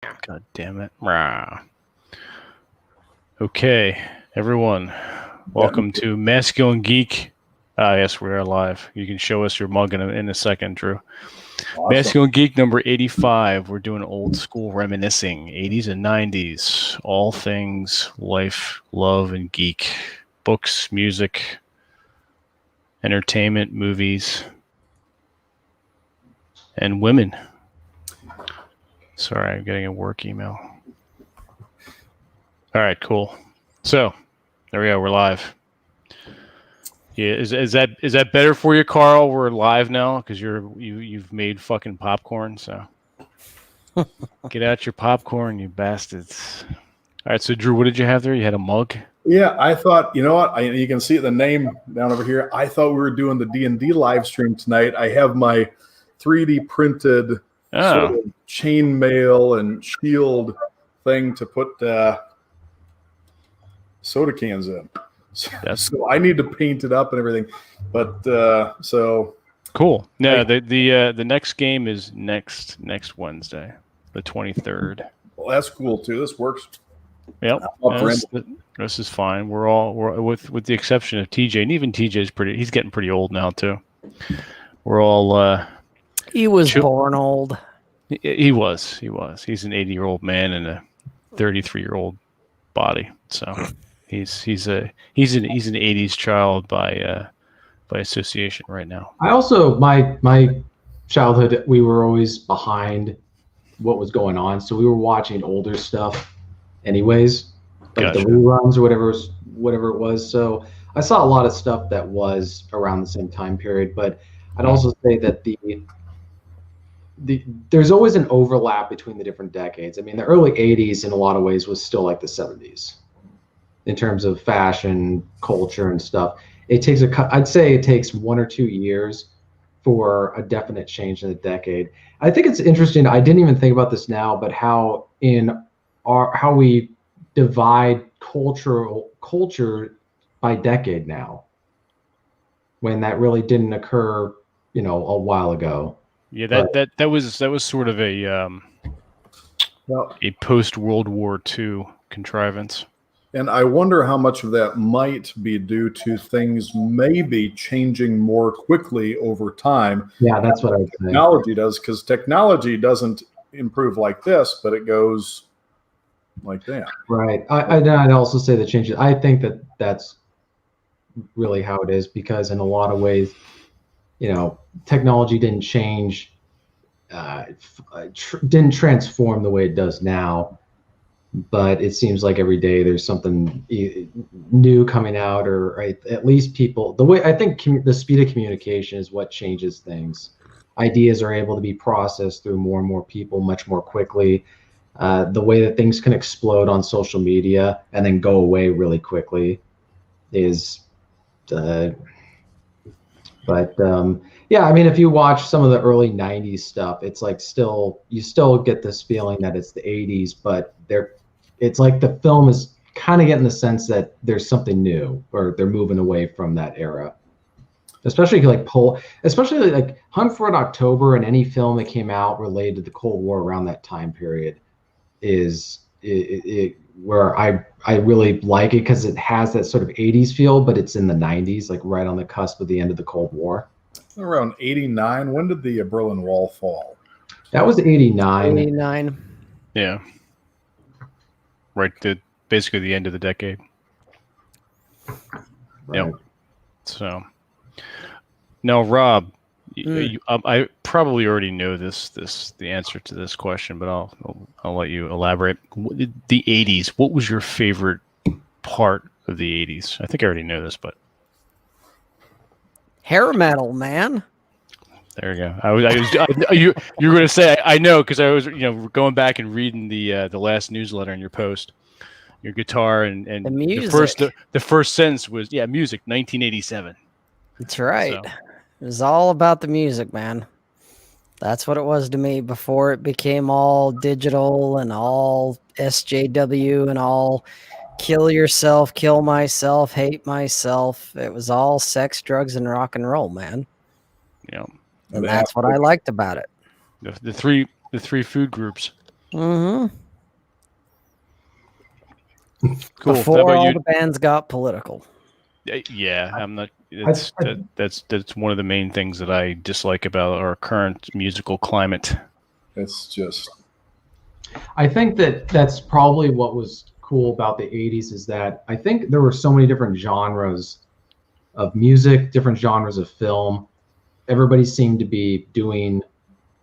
God damn it. Rah. Okay, everyone. Welcome to Masculine Geek. Yes, we are live. You can show us your mug in a second, Drew. Awesome. Masculine Geek number 85. We're doing old school reminiscing, 80s and 90s. All things life, love, and geek. Books, music, entertainment, movies, and women. Sorry, I'm getting a work email. All right, cool. So, there we go. We're live. Yeah, is that better for you, Carl? We're live now because you've made fucking popcorn. So get out your popcorn, you bastards. All right, so Drew, what did you have there? You had a mug. Yeah, I thought, you know what? You can see the name down over here. I thought we were doing the D&D live stream tonight. I have my 3D printed sort of chainmail and shield thing to put soda cans in. So I need to paint it up and everything. But so cool. No, the next game is next Wednesday, the 23rd. Well, that's cool too. This works. Yep. This is fine. We're with the exception of TJ, and even TJ's he's getting pretty old now too. We're all he was born old. He was. He's an 80-year-old man in a 33-year-old body. So he's an 80s child by association right now. I also my childhood, we were always behind what was going on, so we were watching older stuff anyways, like the reruns or whatever it was. So I saw a lot of stuff that was around the same time period, but I'd also say that there's always an overlap between the different decades. I mean, the early 80s in a lot of ways was still like the 70s in terms of fashion, culture, and stuff. I'd say it takes 1 or 2 years for a definite change in the decade. I think it's interesting. I didn't even think about this now, but how we divide culture by decade now, when that really didn't occur, a while ago. Yeah, that was sort of a post World War II contrivance. And I wonder how much of that might be due to things maybe changing more quickly over time. Yeah, that's what I would say. Technology does, because technology doesn't improve like this, but it goes like that. Right. I'd also say the changes. I think that's really how it is, because in a lot of ways, technology didn't change, didn't transform the way it does now. But it seems like every day there's something new coming out, or at least people. I think the speed of communication is what changes things. Ideas are able to be processed through more and more people much more quickly. The way that things can explode on social media and then go away really quickly is. Yeah, I mean, if you watch some of the early 90s stuff, it's like you still get this feeling that it's the 80s, but it's like the film is kind of getting the sense that there's something new, or they're moving away from that era. Especially like Hunt for Red October, and any film that came out related to the Cold War around that time period is where I really like it, because it has that sort of 80s feel, but it's in the 90s, like right on the cusp of the end of the Cold War. Around 89. When did the Berlin Wall fall? That was 89. 89. Yeah. Right, basically the end of the decade. Right. Yep. So now, Rob, I probably already know the answer to this question, but I'll let you elaborate. The 80s. What was your favorite part of the 80s? I think I already know this, but hair metal, man. There you go. You were going to say I know, because I was going back and reading the last newsletter in your post, your guitar and the music. The first sentence was music 1987. That's right. So. It was all about the music, man. That's what it was to me before it became all digital and all SJW and all kill yourself, kill myself, hate myself. It was all sex, drugs, and rock and roll, man. Yeah. And that's what I liked about it. The three food groups. Mm-hmm. Cool. How Before about all you? the bands got political. Yeah, I'm not. That's one of the main things that I dislike about our current musical climate. It's just. I think that that's probably what was cool about the 80s is that I think there were so many different genres of music, different genres of film. Everybody seemed to be doing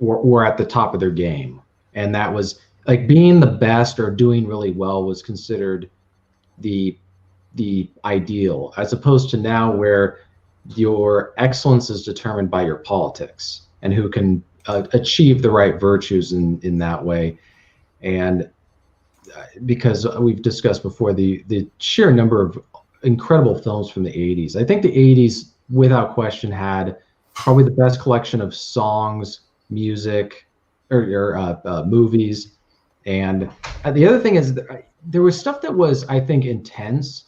or at the top of their game. And that was like being the best or doing really well was considered the ideal, as opposed to now where your excellence is determined by your politics and who can achieve the right virtues in that way. And because we've discussed before the sheer number of incredible films from the 80s, I think the 80s without question had probably the best collection of songs, music, or movies. And the other thing is there was stuff that was, I think, intense,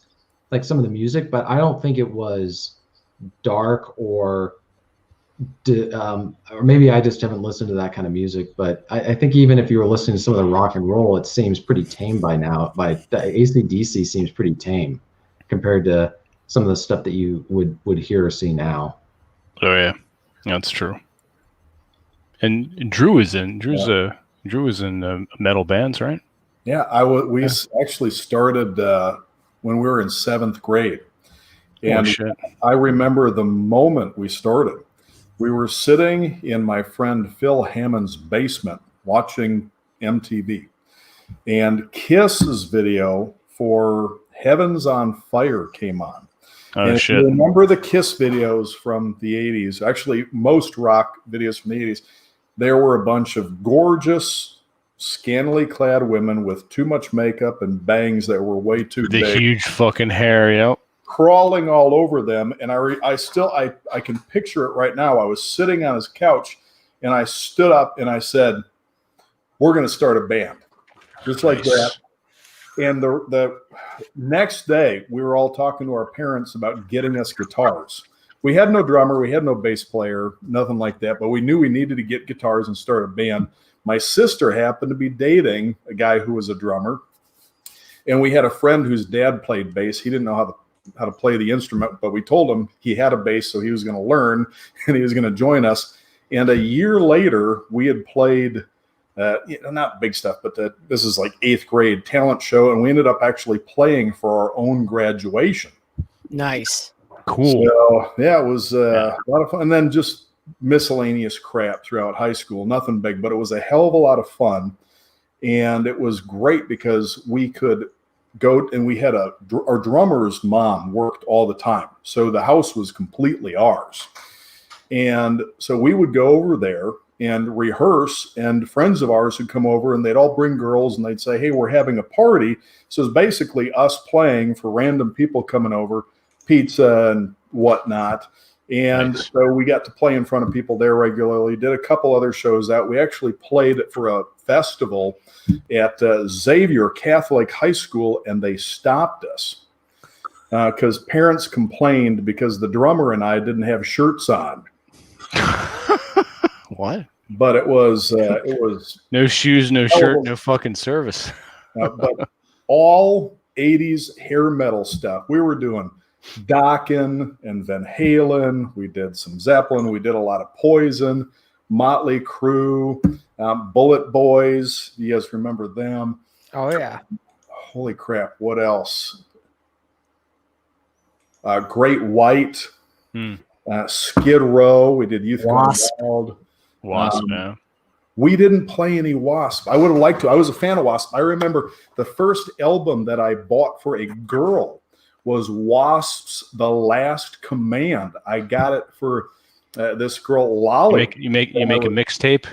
like some of the music, but I don't think it was dark or maybe I just haven't listened to that kind of music. But I think even if you were listening to some of the rock and roll, it seems pretty tame by now. By the AC/DC seems pretty tame compared to some of the stuff that you would hear or see now. Oh yeah, that's true. And Drew is in metal bands, right? Yeah, we actually started when we were in 7th grade. And I remember the moment we started. We were sitting in my friend Phil Hammond's basement watching MTV. And Kiss's video for Heaven's on Fire came on. Oh, and shit. If you remember the Kiss videos from the 80s, actually most rock videos from the 80s, there were a bunch of gorgeous, scantily clad women with too much makeup and bangs that were way too big. The huge fucking hair, yep. Crawling all over them. And I can picture it right now. I was sitting on his couch and I stood up and I said, we're going to start a band. Just like that. And the next day, we were all talking to our parents about getting us guitars. We had no drummer, we had no bass player, nothing like that, but we knew we needed to get guitars and start a band. My sister happened to be dating a guy who was a drummer, and we had a friend whose dad played bass. He didn't know how to play the instrument, but we told him he had a bass, so he was going to learn, and he was going to join us. And a year later, we had played not big stuff, but this is like 8th grade talent show, and we ended up actually playing for our own graduation. Nice. Cool. So, yeah, it was a lot of fun. And then just miscellaneous crap throughout high school. Nothing big, but it was a hell of a lot of fun. And it was great because we could go, and we had our drummer's mom worked all the time. So the house was completely ours. And so we would go over there and rehearse, and friends of ours would come over and they'd all bring girls and they'd say, hey, we're having a party. So it's basically us playing for random people coming over, pizza and whatnot. And nice. So we got to play in front of people there regularly, did a couple other shows out. We actually played for a festival at Xavier Catholic High School, and they stopped us because parents complained because the drummer and I didn't have shirts on. What? But it was no shoes, no shirt, no fucking service. But all 80s hair metal stuff. We were doing Dokken and Van Halen. We did some Zeppelin. We did a lot of Poison, Motley Crue, Bullet Boys. You guys remember them? Oh yeah. Holy crap! What else? Great White, Skid Row. We did Youth Gone Wild. Wasp, man. We didn't play any Wasp. I would have liked to. I was a fan of Wasp. I remember the first album that I bought for a girl was Wasp's The Last Command. I got it for this girl, Lolly. You make a mixtape?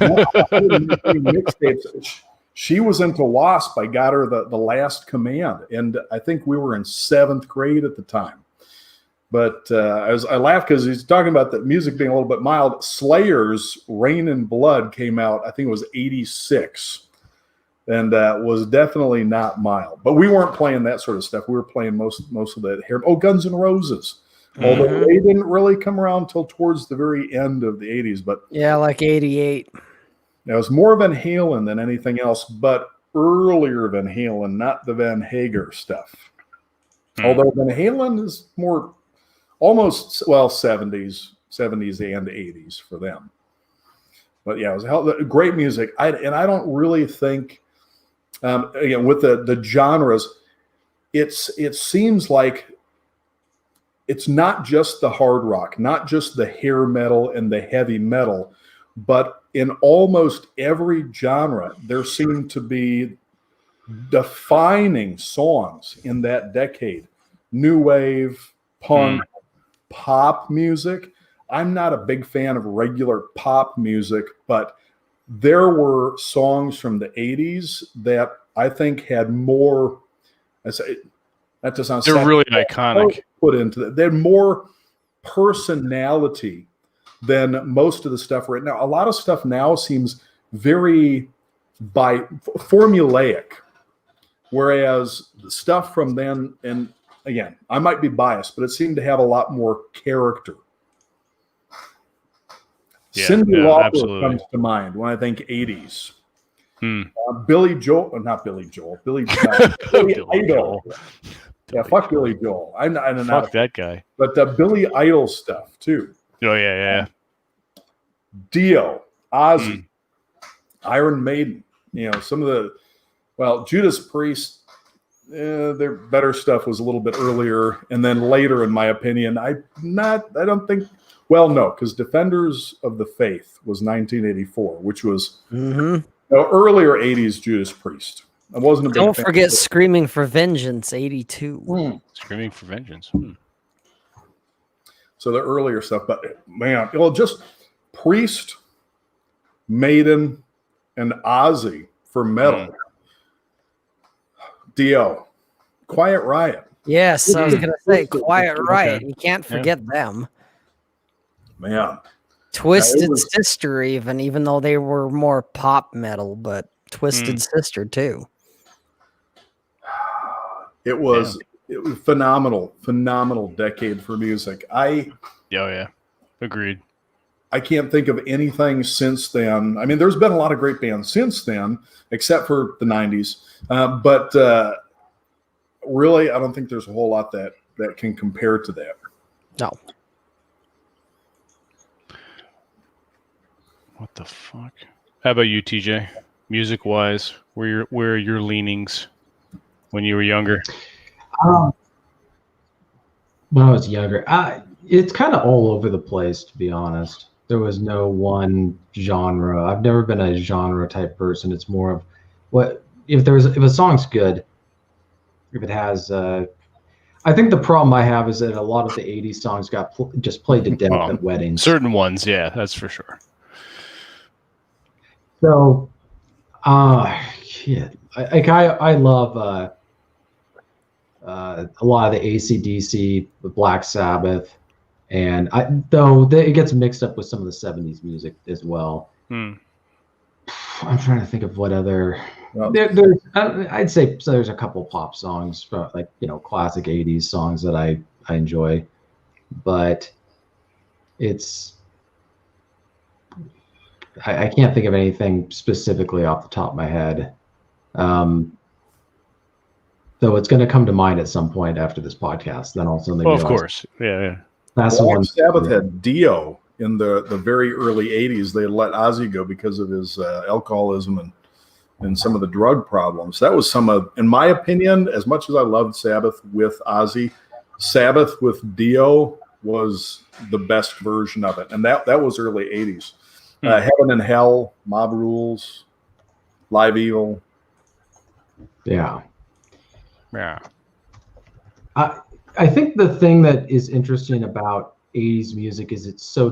No, I didn't make any mixtapes. She was into Wasp. I got her the Last Command. And I think we were in 7th grade at the time. But I laugh because he's talking about the music being a little bit mild. Slayer's Rain and Blood came out, I think it was 86. And was definitely not mild. But we weren't playing that sort of stuff. We were playing most of that hair. Oh, Guns N' Roses. Although they didn't really come around until towards the very end of the 80s. But yeah, like 88. Now, it was more Van Halen than anything else, but earlier Van Halen, not the Van Hager stuff. Although Van Halen is more almost, 70s and 80s for them. But yeah, it was great music. I don't really think, again, with the genres, it seems like it's not just the hard rock, not just the hair metal and the heavy metal, but in almost every genre, there seem to be defining songs in that decade. New wave, punk, pop music. I'm not a big fan of regular pop music, but there were songs from the 80s that I think had more, that does not they're really iconic. Put into that. They had more personality than most of the stuff right now. A lot of stuff now seems very formulaic, whereas the stuff from then, and again, I might be biased, but it seemed to have a lot more character. Yeah, Cyndi Lauper absolutely comes to mind when I think 80s. Billy Idol. Yeah, fuck Billy Joel. I'm not fuck that guy. But the Billy Idol stuff too. Oh yeah. Dio, Ozzy, Iron Maiden. Some of the Judas Priest. Their better stuff was a little bit earlier, and then later, in my opinion, I don't think. Well, no, because Defenders of the Faith was 1984, which was earlier 80s Judas Priest. I wasn't a big Don't fan forget Screaming for Vengeance, 82. Screaming for Vengeance. So the earlier stuff, but man, just Priest, Maiden, and Ozzy for metal. Dio, Quiet Riot. Yes, I was going to say Quiet Riot. You can't forget them. Man. Twisted Sister, even though they were more pop metal, but Twisted Sister too. It was phenomenal decade for music. Agreed. I can't think of anything since then. I mean, there's been a lot of great bands since then, except for the 90s. But really, I don't think there's a whole lot that can compare to that. No. What the fuck? How about you, TJ? Music-wise, where are your leanings when you were younger? When I was younger, it's kind of all over the place, to be honest. There was no one genre. I've never been a genre type person. It's more of if a song's good, if it has. I think the problem I have is that a lot of the 80s songs got just played to death at weddings. Certain ones, yeah, that's for sure. So, shit. I love a lot of the AC/DC, the Black Sabbath, and it gets mixed up with some of the 70s music as well. I'm trying to think of what other. I'd say there's a couple pop songs, classic 80s songs that I enjoy, but it's. I can't think of anything specifically off the top of my head. Though it's going to come to mind at some point after this podcast. Then also, of course, yeah. That's the one. Sabbath had Dio in the very early 80s. They let Ozzy go because of his alcoholism and some of the drug problems. That was in my opinion, as much as I loved Sabbath with Ozzy, Sabbath with Dio was the best version of it, and that was early 80s. Heaven and Hell, Mob Rules, Live Evil. Yeah. I think the thing that is interesting about 80s music is it's so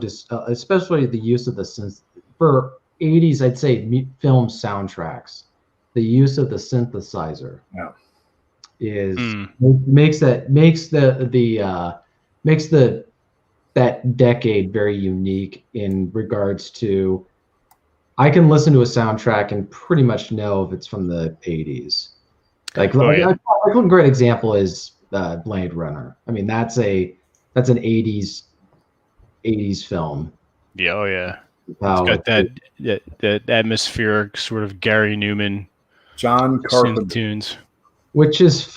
especially the use of the synth for 80s. I'd say film soundtracks. The use of the synthesizer makes that decade very unique in regards to. I can listen to a soundtrack and pretty much know if it's from the 80s. A great example is Blade Runner. I mean, that's an 80s film. Yeah, got that atmospheric sort of Gary Newman John synth Carpenter. tunes. which is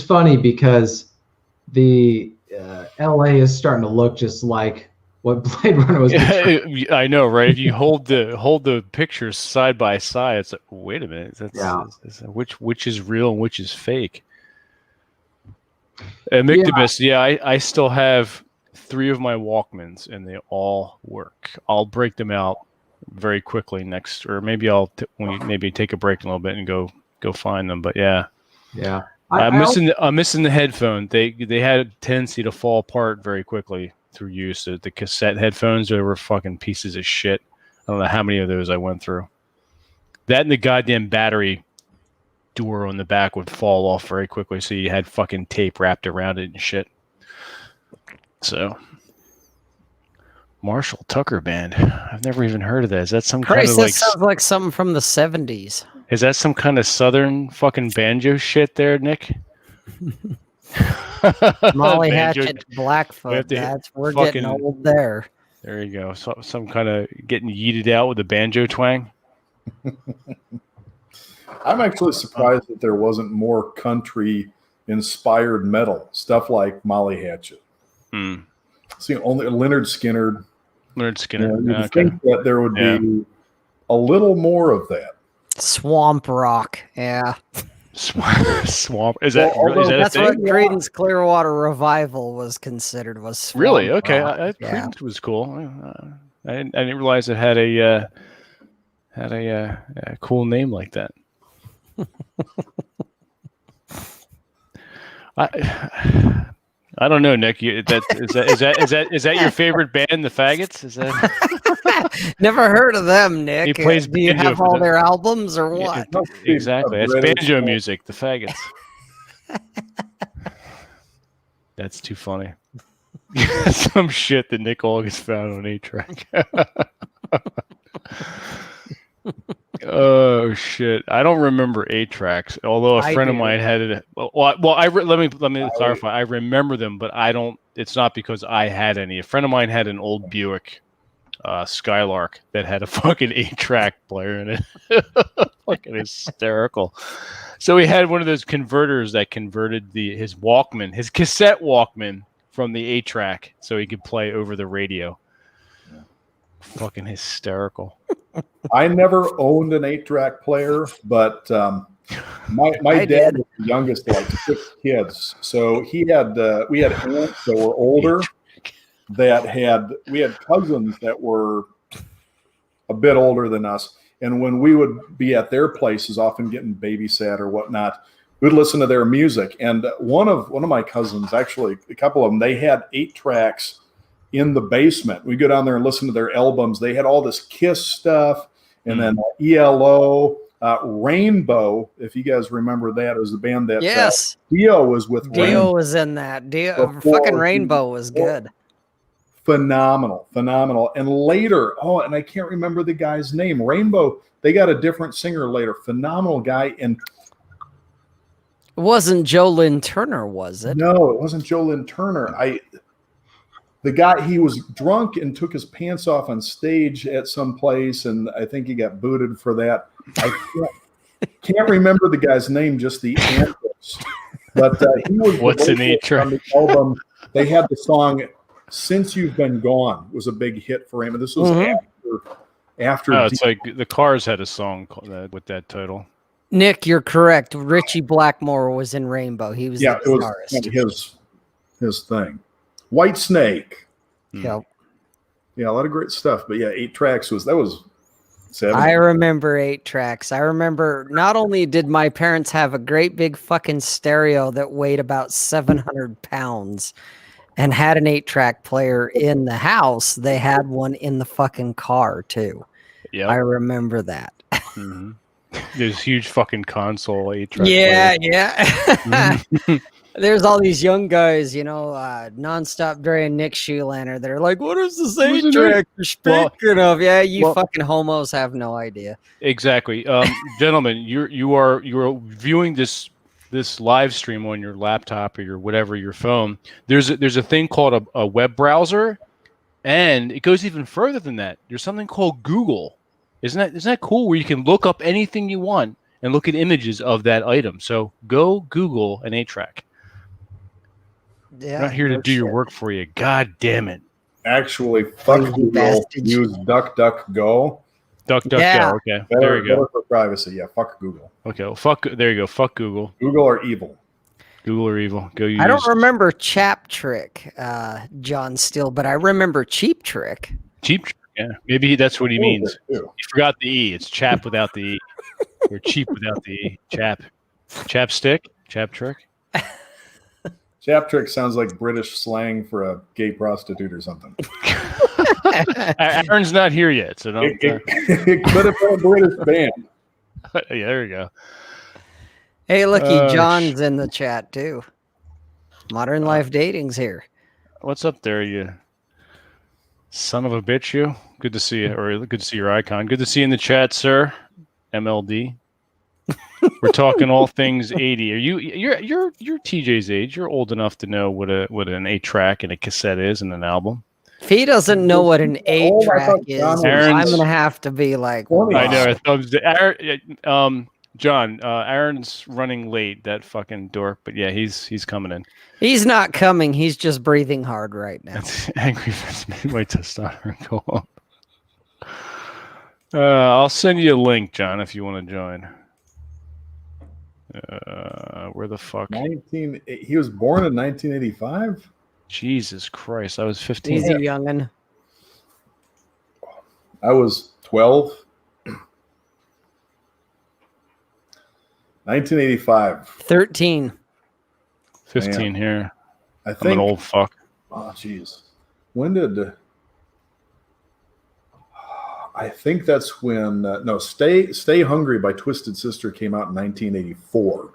funny because the LA is starting to look just like what Blade Runner was. I know, right? If you hold the pictures side by side, it's like, wait a minute, which is real and which is fake. Amictibus, I still have 3 of my Walkmans and they all work. I'll break them out very quickly next, or maybe I'll maybe take a break a little bit and go find them. But yeah. I'm missing the headphone. They had a tendency to fall apart very quickly through use. The cassette headphones, they were fucking pieces of shit. I don't know how many of those I went through. That and the goddamn battery door on the back would fall off very quickly, so you had fucking tape wrapped around it and shit. So, Marshall Tucker Band. I've never even heard of that. Is that some kind of that sounds like something from the 70s. Is that some kind of southern fucking banjo shit there, Nick? Molly Hatchet, Blackfoot. We're getting old there. There you go. So, some kind of getting yeeted out with a banjo twang. I'm actually surprised that there wasn't more country-inspired metal stuff like Molly Hatchet. See, only Leonard Skinner. Leonard Skinner. You'd think that there would be a little more of that. Swamp rock, yeah. Swamp. Is that that's what Creedence Clearwater Revival was considered? Was swamp really okay? Rock. Creedence was cool. I didn't realize it had a cool name like that. I don't know, Nick. Is that your favorite band, the Faggots? Is that? Never heard of them, Nick. He plays. Do you have all their albums or what? Exactly. That's banjo music. The Faggots. That's too funny. Some shit that Nick August found on 8-track. Oh shit! I don't remember 8-tracks. Although a friend of mine had it. Let me clarify. I remember them, but I don't. It's not because I had any. A friend of mine had an old Buick Skylark that had a fucking 8-track player in it. Fucking hysterical. So he had one of those converters that converted his Walkman, his cassette Walkman, from the 8-track, so he could play over the radio. Yeah. Fucking hysterical. I never owned an 8-track player, but my dad was the youngest of like 6 kids. So we had aunts that were older we had cousins that were a bit older than us. And when we would be at their places, often getting babysat or whatnot, we'd listen to their music. And one of my cousins, actually, a couple of them, they had 8-tracks in the basement. We go down there and listen to their albums. They had all this Kiss stuff, and then ELO, Rainbow. If you guys remember that, it was the band that Dio was with. Dio was in that. Fucking Rainbow was good. Phenomenal. And later, and I can't remember the guy's name. Rainbow, they got a different singer later. Phenomenal guy. And it wasn't Joe Lynn Turner, was it? No, it wasn't Joe Lynn Turner. The guy, he was drunk and took his pants off on stage at some place, and I think he got booted for that. I can't remember the guy's name, just the anthems. But he was what's an 8-track on the album. They had the song "Since You've Been Gone" was a big hit for him. And this was after. Oh, it's like the Cars had a song with that title. Nick, you're correct. Richie Blackmore was in Rainbow. He was the guitarist. It was his thing. White Snake. Yep. Yeah, a lot of great stuff. But yeah, 8-tracks was 7. I remember 8-tracks. I remember not only did my parents have a great big fucking stereo that weighed about 700 pounds and had an 8-track player in the house, they had one in the fucking car too. Yeah, I remember that. Mm-hmm. There's huge fucking console 8-track. Yeah, yeah. There's all these young guys, Nonstop Dre and Nick Shoelander. They're like, "What is this 8-track you're speaking of?" Yeah, fucking homos have no idea. Exactly, gentlemen. You are viewing this live stream on your laptop or your phone. There's a thing called a web browser, And it goes even further than that. There's something called Google. Isn't that cool? Where you can look up anything you want and look at images of that item. So go Google an 8-track. Yeah, I'm not here to do your work for you. God damn it. Actually, fuck Google. Use DuckDuckGo. DuckDuckGo. Okay, there you go. Better for privacy. Yeah, fuck Google. Okay, well, fuck. There you go. Fuck Google. Google are evil. Google are evil. Go use. I don't remember Chap Trick, John Steele, but I remember Cheap Trick. Cheap Trick. Yeah, maybe that's what he means. He forgot the E. It's chap without the E. Or cheap without the E. Chap. Chapstick. Chap Trick. Chap Trick sounds like British slang for a gay prostitute or something. Aaron's not here yet, so don't. It could have been a British band. Yeah, there you go. Hey, looky, John's in the chat too. Modern Life Dating's here. What's up there, you son of a bitch? You. Good to see you, or good to see your icon. Good to see you in the chat, sir. MLD. We're talking all things 80. Are you're TJ's age? You're old enough to know what an 8-track and a cassette is and an album. If he doesn't know what an 8-track is, I'm gonna have to be like, wow. I know. John, Aaron's running late. That fucking dork. But yeah, he's coming in. He's not coming. He's just breathing hard right now. That's angry. That's made my testosterone go up. I'll send you a link, John, if you want to join. Where the fuck? He was born in 1985. Jesus Christ, I was 15. He's a youngin'. I was 12. 1985. 13. 15 here. I think I'm an old fuck. Oh, jeez. When did... I think that's when... no, Stay Hungry by Twisted Sister came out in 1984.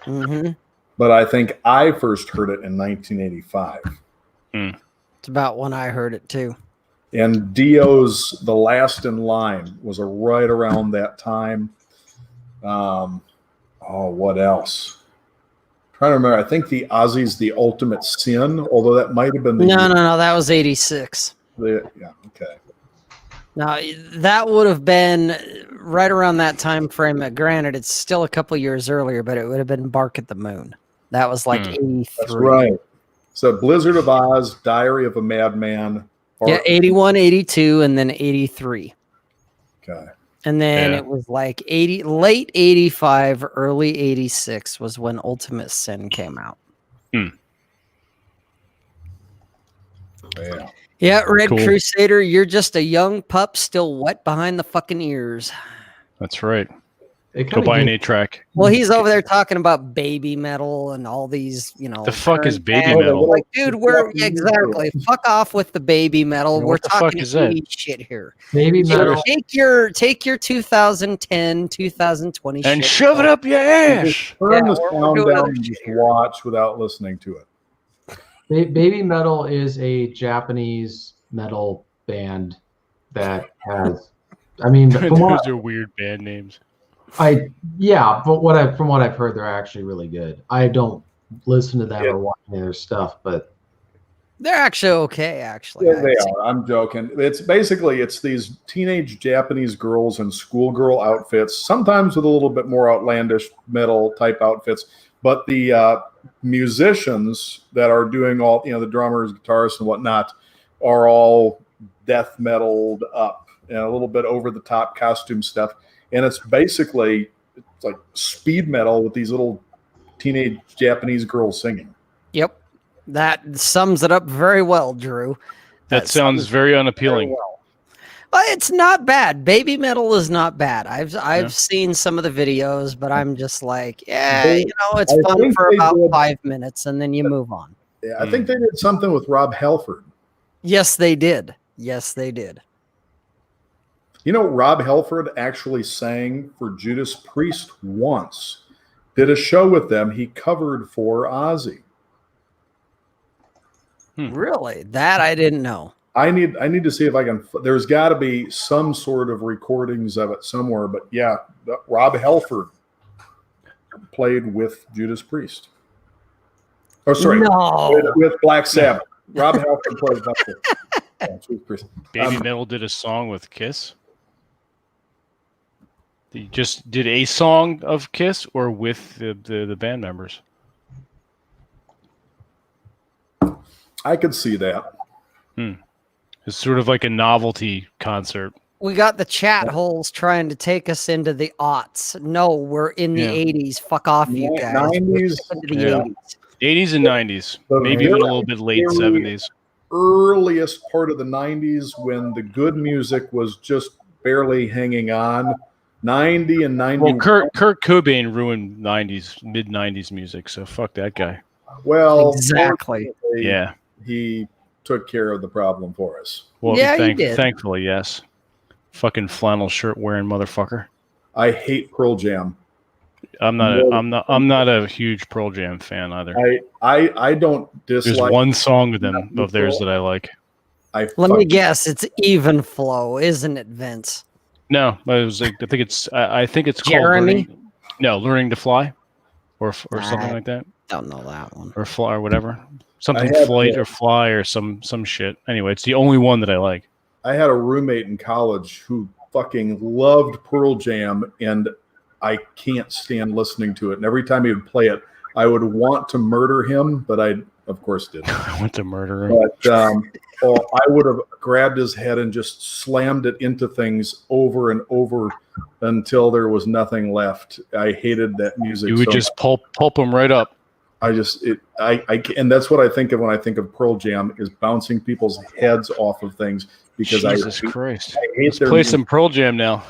Mm-hmm. But I think I first heard it in 1985. It's about when I heard it, too. And Dio's The Last in Line was right around that time. What else? I'm trying to remember. I think the Ozzy's The Ultimate Sin, although that might have been the No, that was 86. Yeah, okay. Now, that would have been right around that time frame. Granted, it's still a couple years earlier, but it would have been Bark at the Moon. That was like 83. That's right. So Blizzard of Oz, Diary of a Madman. Yeah, 81, 82, and then 83. Okay. And then it was like late 85, early 86 was when Ultimate Sin came out. Yeah. Yeah, Red Crusader, you're just a young pup still wet behind the fucking ears. That's right. Go buy an 8-track. Well, he's over there talking about baby metal and all these, The fuck is baby metal? Like, dude, exactly. Fuck off with the baby metal. We're talking shit here. Baby metal. Take your 2010, 2020 and shit shove it up your ass. Turn the sound down and just watch without listening to it. Baby metal is a Japanese metal band that has. I mean, those are weird band names. But from what I've heard, they're actually really good. I don't listen to them or watch any of their stuff, but they're actually okay. Actually, yeah, they are. I'm joking. It's these teenage Japanese girls in schoolgirl outfits, sometimes with a little bit more outlandish metal type outfits. But the musicians that are doing all, the drummers, guitarists, and whatnot, are all death metaled up and a little bit over the top costume stuff. And it's basically like speed metal with these little teenage Japanese girls singing. Yep. That sums it up very well, Drew. That sounds very unappealing. Well, it's not bad. Baby metal is not bad. I've seen some of the videos, but I'm just like, it's fun for about 5 minutes, and then you move on. Yeah, I think they did something with Rob Halford. Yes, they did. Yes, they did. Rob Halford actually sang for Judas Priest once. Did a show with them. He covered for Ozzy. Really? That I didn't know. I need to see if I can. There's got to be some sort of recordings of it somewhere. But yeah, Rob Halford played with Judas Priest. Oh, sorry, no. with Black Sabbath. Rob Halford played Halford. Baby Metal did a song with Kiss. He just did a song of Kiss, or with the band members. I could see that. It's sort of like a novelty concert. We got the chat holes trying to take us into the aughts. No, we're in the 80s. Fuck off, you guys. 90s. Into the 80s. 80s and 90s. Maybe even a little bit late 70s. Earliest part of the 90s when the good music was just barely hanging on. 90 and 91. Well, Kurt Cobain ruined mid 90s music, so fuck that guy. Well, exactly. Yeah. He took care of the problem for us. Well, yeah, he did. Thankfully, yes. Fucking flannel shirt wearing motherfucker. I hate Pearl Jam. I'm not a huge Pearl Jam fan either. I don't dislike. There's one song of theirs that I like. Let me guess, it's Even Flow, isn't it, Vince? No, I think it's Jeremy? called Learning to Fly, or something like that. Don't know that one. Or fly or whatever. Something flight or fly or some shit. Anyway, it's the only one that I like. I had a roommate in college who fucking loved Pearl Jam, and I can't stand listening to it. And every time he would play it, I would want to murder him, but I, of course, didn't. I want to murder him. But I would have grabbed his head and just slammed it into things over and over until there was nothing left. I hated that music. You would just pulp him right up. And that's what I think of when I think of Pearl Jam, is bouncing people's heads off of things, because Jesus Christ. I hate Let's play some Pearl Jam now.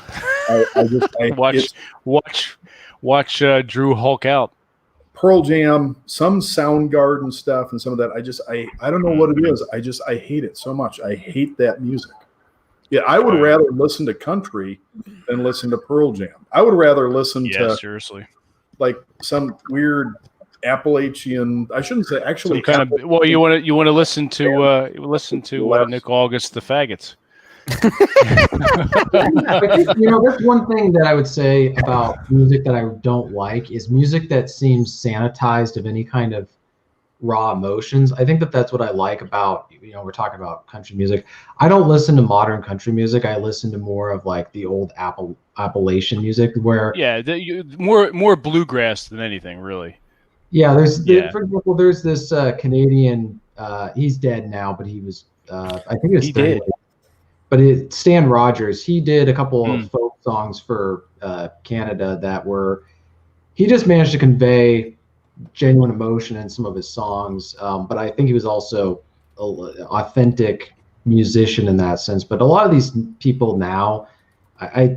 Watch Drew Hulk out. Pearl Jam, some Soundgarden stuff, and some of that. I don't know what it is. I hate it so much. I hate that music. Yeah, I would rather listen to country than listen to Pearl Jam. I would rather listen to seriously, like some weird Appalachian. I shouldn't say actually. You want to listen to Nick August, the Faggots. That's one thing that I would say about music that I don't like is music that seems sanitized of any kind of raw emotions. I think that's what I like about, we're talking about country music. I don't listen to modern country music. I listen to more of like the old Appalachian music where more bluegrass than anything, really. Yeah, for example, there's this Canadian. He's dead now, but he was. I think it was. But Stan Rogers, he did a couple of folk songs for Canada that were. He just managed to convey genuine emotion in some of his songs, but I think he was also an authentic musician in that sense. But a lot of these people now, I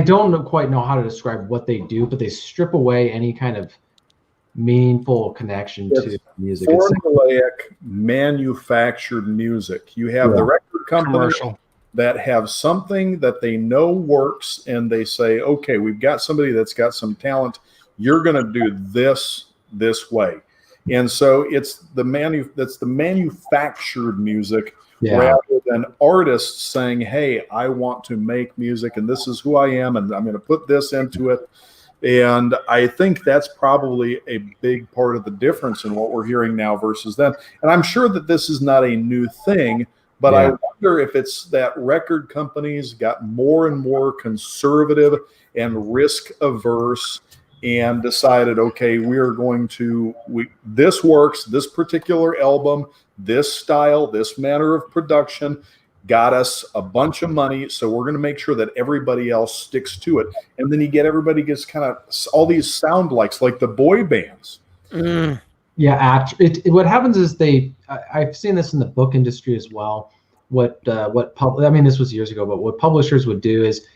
don't quite know how to describe what they do, but they strip away any kind of meaningful connection to music. Formulaic, manufactured music. You have the record company that have something that they know works, and they say, okay, we've got somebody that's got some talent. You're going to do this way. And so it's the manufactured music rather than artists saying, hey, I want to make music and this is who I am and I'm going to put this into it. And I think that's probably a big part of the difference in what we're hearing now versus then. And I'm sure that this is not a new thing, but I wonder if it's that record companies got more and more conservative and risk averse and decided, okay, this works, this particular album, this style, this manner of production got us a bunch of money, so we're going to make sure that everybody else sticks to it. And then everybody gets kind of all these sound likes, like the boy bands. Yeah, what happens is I've seen this in the book industry as well. This was years ago, but what publishers would do is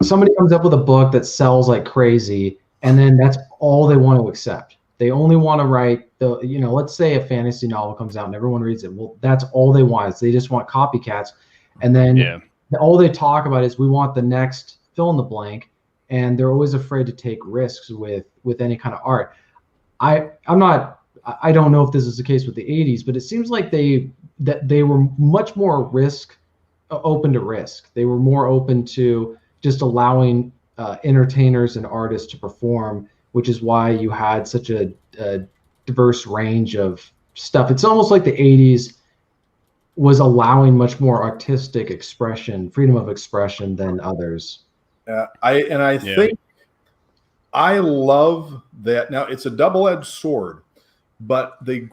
somebody comes up with a book that sells like crazy, and then that's all they want to accept. They only want to write let's say a fantasy novel comes out and everyone reads it. Well, that's all they want. They just want copycats. And then all they talk about is we want the next fill in the blank. And they're always afraid to take risks with any kind of art. I don't know if this is the case with the 80s, but it seems like they were much more open to risk. They were more open to just allowing entertainers and artists to perform, which is why you had such a diverse range of stuff. It's almost like the 80s was allowing much more artistic expression, freedom of expression than others. I think I love that. Now it's a double-edged sword, but the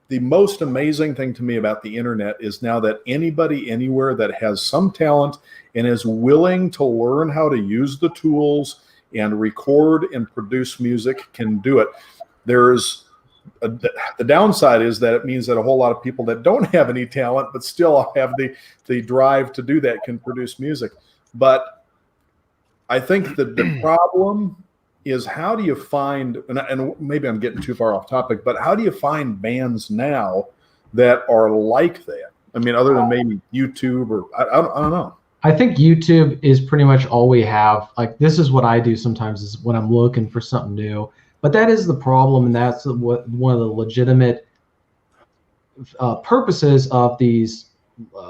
most amazing thing to me about the internet is now that anybody anywhere that has some talent and is willing to learn how to use the tools and record and produce music can do it. There's the downside is that it means that a whole lot of people that don't have any talent but still have the drive to do that can produce music. But I think that the problem is, how do you find, and maybe I'm getting too far off topic, but how do you find bands now that are like that? I mean, other than maybe YouTube or I don't know. I think YouTube is pretty much all we have. Like, this is what I do sometimes is when I'm looking for something new. But that is the problem, and that's what one of the legitimate purposes of these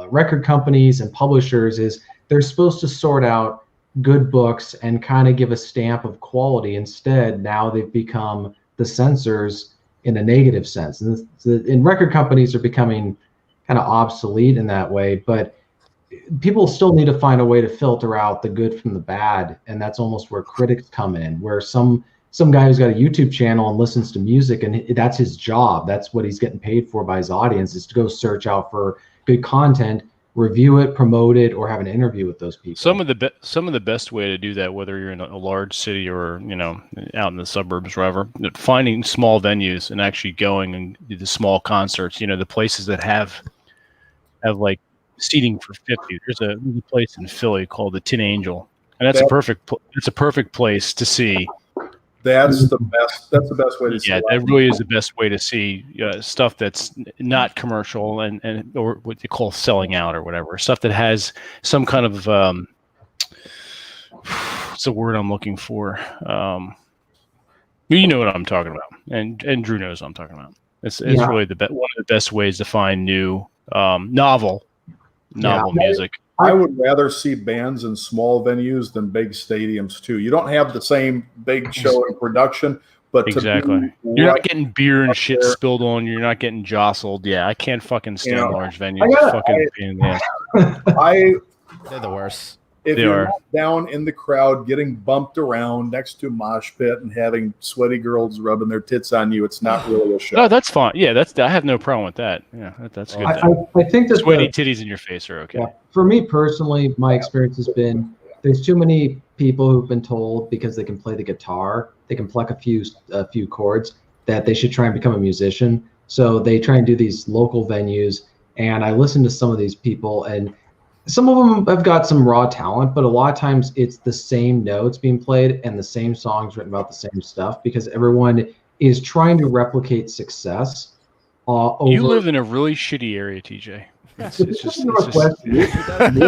record companies and publishers is. They're supposed to sort out good books and kind of give a stamp of quality. Instead, now they've become the censors in a negative sense. And record companies are becoming kind of obsolete in that way, but people still need to find a way to filter out the good from the bad. And that's almost where critics come in, where some guy who's got a YouTube channel and listens to music, and that's his job. That's what he's getting paid for by his audience, is to go search out for good content, review it, promote it, or have an interview with those people. Some of the best way to do that, whether you're in a large city or out in the suburbs, wherever, finding small venues and actually going and do the small concerts. The places that have like seating for 50. There's a place in Philly called the Tin Angel, and that's a perfect place to see. That's the best. That's the best way to see. Yeah, that really is the best way to see stuff that's not commercial and or what you call selling out or whatever. Stuff that has some kind of what's the word I'm looking for? You know what I'm talking about, and Drew knows what I'm talking about. It's really one of the best ways to find new novel music. I would rather see bands in small venues than big stadiums too. You don't have the same big show and production, but exactly, you're not getting beer and shit spilled on you. You're not getting jostled. Yeah, I can't fucking stand large venues. They're the worst. If you're not down in the crowd getting bumped around next to a mosh pit and having sweaty girls rubbing their tits on you, it's not really a show. No, that's fine. Yeah, I have no problem with that. Yeah, that's good. I think that sweaty titties in your face are okay. Yeah, for me personally, my experience has been there's too many people who've been told because they can play the guitar, they can pluck a few chords, that they should try and become a musician. So they try and do these local venues, and I listen to some of these people, and some of them have got some raw talent, but a lot of times it's the same notes being played and the same songs written about the same stuff because everyone is trying to replicate success. You live in a really shitty area, TJ. It's just Northwest. We're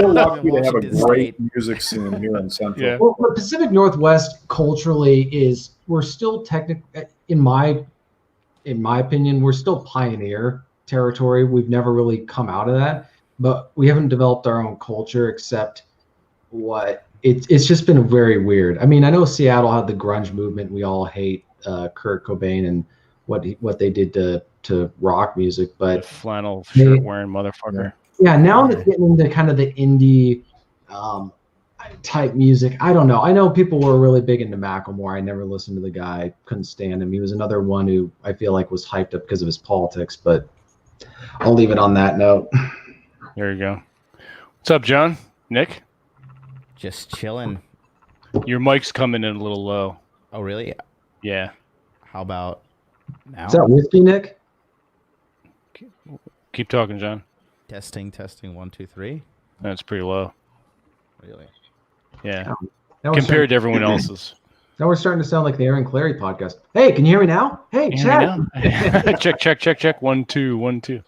lucky to have a great music scene here in Central. Yeah. Well, the Pacific Northwest culturally we're still in my opinion, we're still pioneer territory. We've never really come out of that. But we haven't developed our own culture except it's just been very weird. I mean, I know Seattle had the grunge movement. We all hate Kurt Cobain and what they did to rock music, but the flannel shirt wearing motherfucker. Yeah, now it's getting into kind of the indie type music. I don't know. I know people were really big into Macklemore. I never listened to the guy. Couldn't stand him. He was another one who I feel like was hyped up because of his politics, but I'll leave it on that note. There you go. What's up, John? Nick? Just chilling. Your mic's coming in a little low. Oh, really? Yeah. How about now? Is that whiskey, Nick? Keep talking, John. Testing, 1, 2, 3. That's pretty low. Really? Yeah. Compared to everyone else's. Now we're starting to sound like the Aaron Clary podcast. Hey, can you hear me now? Hey, Chad. check. 1, 2, 1, 2.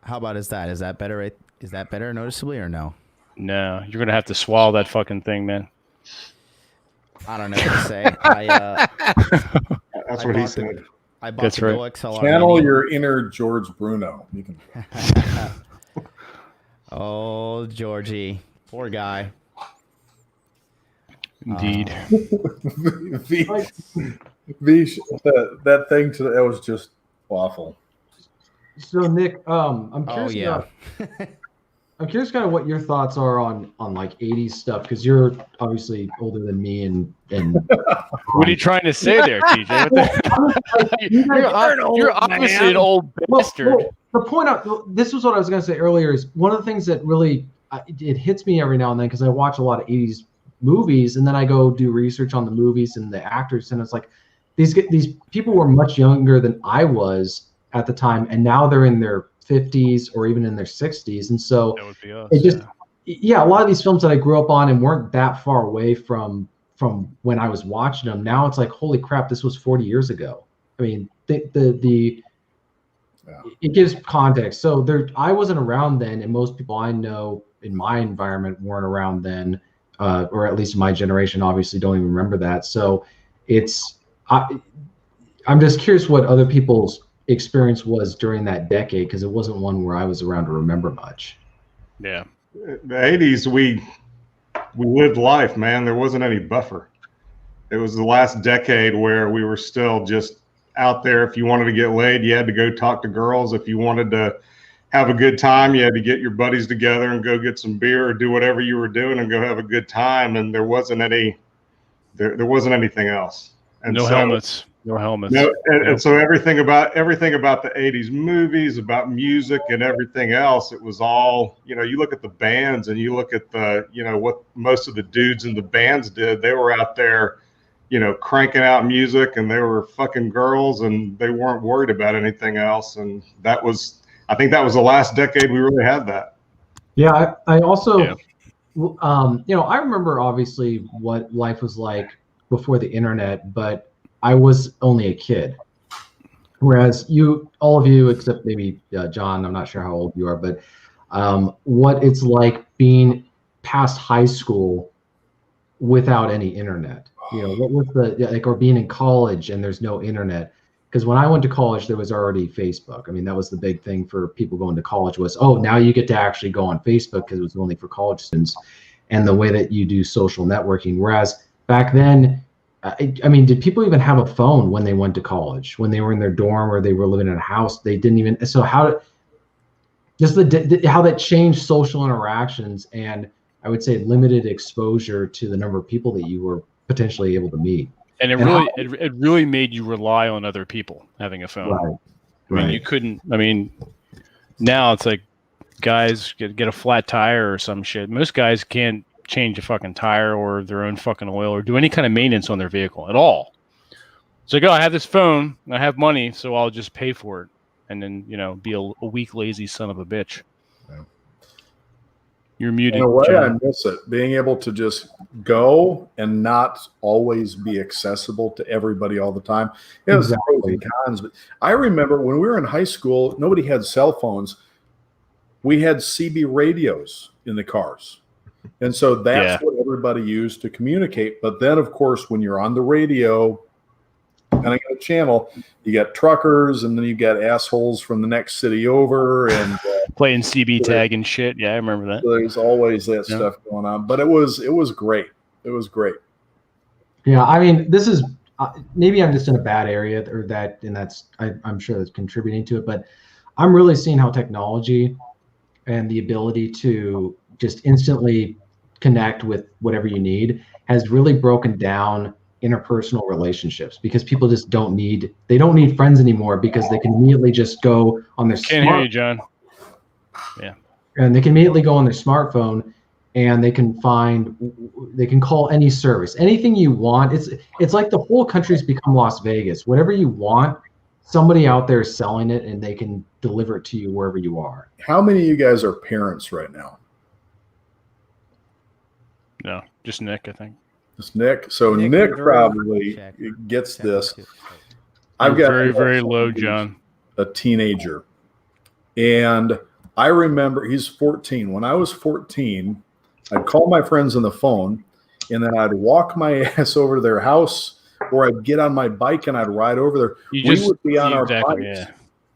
How about is that better? Is that better noticeably or no? No, you're gonna have to swallow that fucking thing, man. I don't know what to say. That's what he said. I bought That's the right. Go XLR. Channel your inner George Bruno. You can. Oh, Georgie, poor guy. Indeed. That thing today was just awful. So Nick, I'm Oh curious yeah. I'm curious kind of what your thoughts are on like 80s stuff, because you're obviously older than me and What are you trying to say there, TJ? What the... you're obviously an old bastard. Well, the point this was what I was going to say earlier is one of the things that really it hits me every now and then, because I watch a lot of 80s movies and then I go do research on the movies and the actors, and it's like these people were much younger than I was at the time, and now they're in their 50s or even in their 60s, and so That would be us. it just a lot of these films that I grew up on and weren't that far away from when I was watching them, now it's like, holy crap, this was 40 years ago. I mean, it gives context. So I wasn't around then, and most people I know in my environment weren't around then, or at least my generation obviously don't even remember that. So I'm just curious what other people's experience was during that decade, because it wasn't one where I was around to remember much. Yeah. The 80s, we lived life, man. There wasn't any buffer. It was the last decade where we were still just out there. If you wanted to get laid, you had to go talk to girls. If you wanted to have a good time, you had to get your buddies together and go get some beer or do whatever you were doing and go have a good time. And there wasn't anything else. And No helmets. No, and so everything about the 80s movies, about music and everything else, it was all, you look at the bands and you look at what most of the dudes in the bands did. They were out there, cranking out music, and they were fucking girls, and they weren't worried about anything else. And I think that was the last decade we really had that. Yeah. I also, I remember obviously what life was like before the internet, but I was only a kid. Whereas all of you, except maybe John, I'm not sure how old you are, but what it's like being past high school without any internet. What was or being in college and there's no internet. Because when I went to college, there was already Facebook. I mean, that was the big thing for people going to college was, now you get to actually go on Facebook, because it was only for college students, and the way that you do social networking. Whereas back then, I mean, did people even have a phone when they went to college? When they were in their dorm or they were living in a house, they didn't even. So how that changed social interactions, and I would say limited exposure to the number of people that you were potentially able to meet. And it really made you rely on other people having a phone. Right. I mean, you couldn't. I mean, now it's like guys get a flat tire or some shit. Most guys can't change a fucking tire or their own fucking oil or do any kind of maintenance on their vehicle at all. It's like, I have this phone, I have money, so I'll just pay for it, and then be a weak, lazy son of a bitch. Yeah. You're muted. In a way, John. I miss it. Being able to just go and not always be accessible to everybody all the time. It was pros and cons, but I remember when we were in high school, nobody had cell phones. We had CB radios in the cars. And so that's what everybody used to communicate. But then, of course, when you're on the radio, and I got a channel, you got truckers, and then you got assholes from the next city over, and playing CB tag and shit. Yeah, I remember that. So there's always that stuff going on. But it was great. It was great. Yeah, I mean, this is maybe I'm just in a bad area, I'm sure that's contributing to it. But I'm really seeing how technology and the ability to just instantly connect with whatever you need has really broken down interpersonal relationships, because people just don't need friends anymore, because they can immediately just go on their Can't hear you, John. Yeah. And they can immediately go on their smartphone and they can call any service, anything you want. It's like the whole country's become Las Vegas. Whatever you want, somebody out there is selling it, and they can deliver it to you wherever you are. How many of you guys are parents right now? No, just Nick, I think. Just Nick. So Nick probably gets this. I've got very, very low, John. A teenager. And I remember he's 14. When I was 14, I'd call my friends on the phone, and then I'd walk my ass over to their house, or I'd get on my bike and I'd ride over there. We would be on our bikes. Yeah.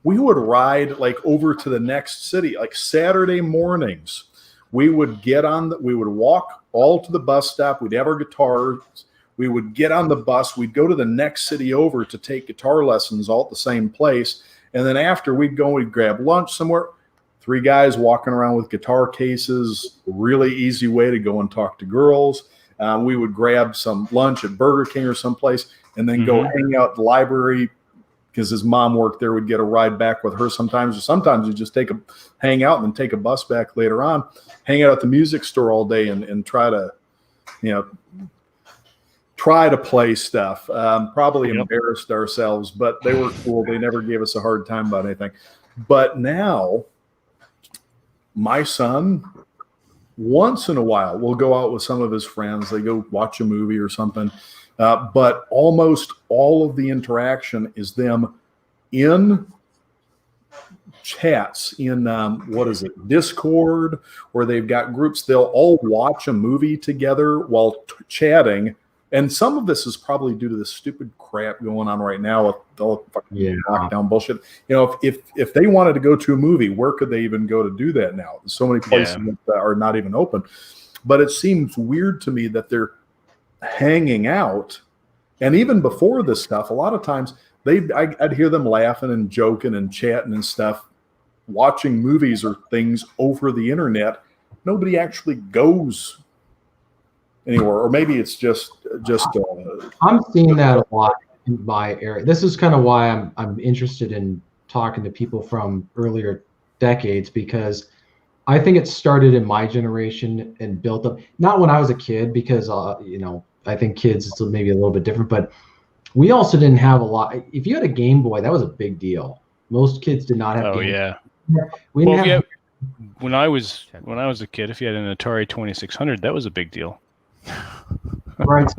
We would ride over to the next city, Saturday mornings. We would walk all to the bus stop. We'd have our guitars. We would get on the bus. We'd go to the next city over to take guitar lessons all at the same place. And then after we'd grab lunch somewhere. 3 guys walking around with guitar cases, really easy way to go and talk to girls. We would grab some lunch at Burger King or someplace and then go hang out at the library because his mom worked there. We'd get a ride back with her sometimes, or sometimes we'd just hang out and then take a bus back later on, hang out at the music store all day and try to play stuff. Probably embarrassed ourselves, but they were cool. They never gave us a hard time about anything. But now my son, once in a while, will go out with some of his friends. They go watch a movie or something. But almost all of the interaction is them in chats, in Discord, where they've got groups. They'll all watch a movie together while chatting. And some of this is probably due to the stupid crap going on right now with the fucking lockdown bullshit. If they wanted to go to a movie, where could they even go to do that now? There's so many places that are not even open. But it seems weird to me that they're hanging out. And even before this stuff, a lot of times I'd hear them laughing and joking and chatting and stuff, watching movies or things over the internet. Nobody actually goes anywhere, or maybe it's just I'm seeing that a lot in my area. This is kind of why I'm interested in talking to people from earlier decades, because I think it started in my generation and built up, not when I was a kid, because I think kids it's maybe a little bit different, but we also didn't have a lot. If you had a Game Boy, that was a big deal. Most kids did not have Game Boy. When I was a kid, if you had an Atari 2600, that was a big deal. Right.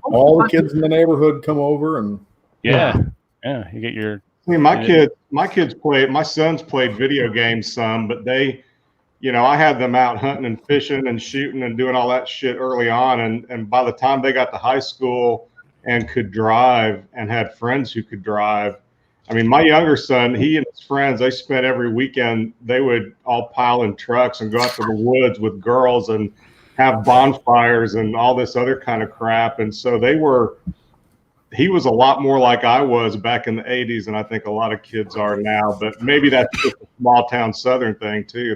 All the kids in the neighborhood come over and you get your. I mean, my sons played video games some, but they, I had them out hunting and fishing and shooting and doing all that shit early on. And by the time they got to high school and could drive and had friends who could drive, I mean, my younger son, he and his friends, they spent every weekend, they would all pile in trucks and go out to the woods with girls and have bonfires and all this other kind of crap. And so he was a lot more like I was back in the 80s, and I think a lot of kids are now, but maybe that's just a small town Southern thing too.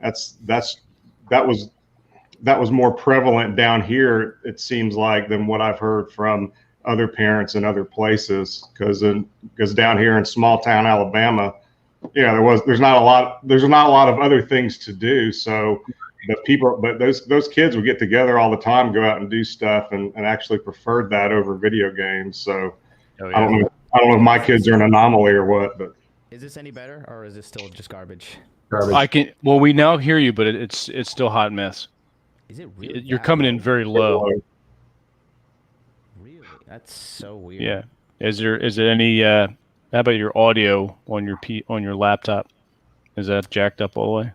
That was more prevalent down here, it seems like, than what I've heard from other parents in other places. Because down here in small town Alabama, there's not a lot of other things to do. So those kids would get together all the time, go out and do stuff, and actually preferred that over video games. So I don't know if my kids are an anomaly or what, but is this any better, or is this still just garbage? We now hear you, but it's still hot mess. Is it really? You're coming in very low. Really? That's so weird. Yeah. Is it any how about your audio on your laptop? Is that jacked up all the way?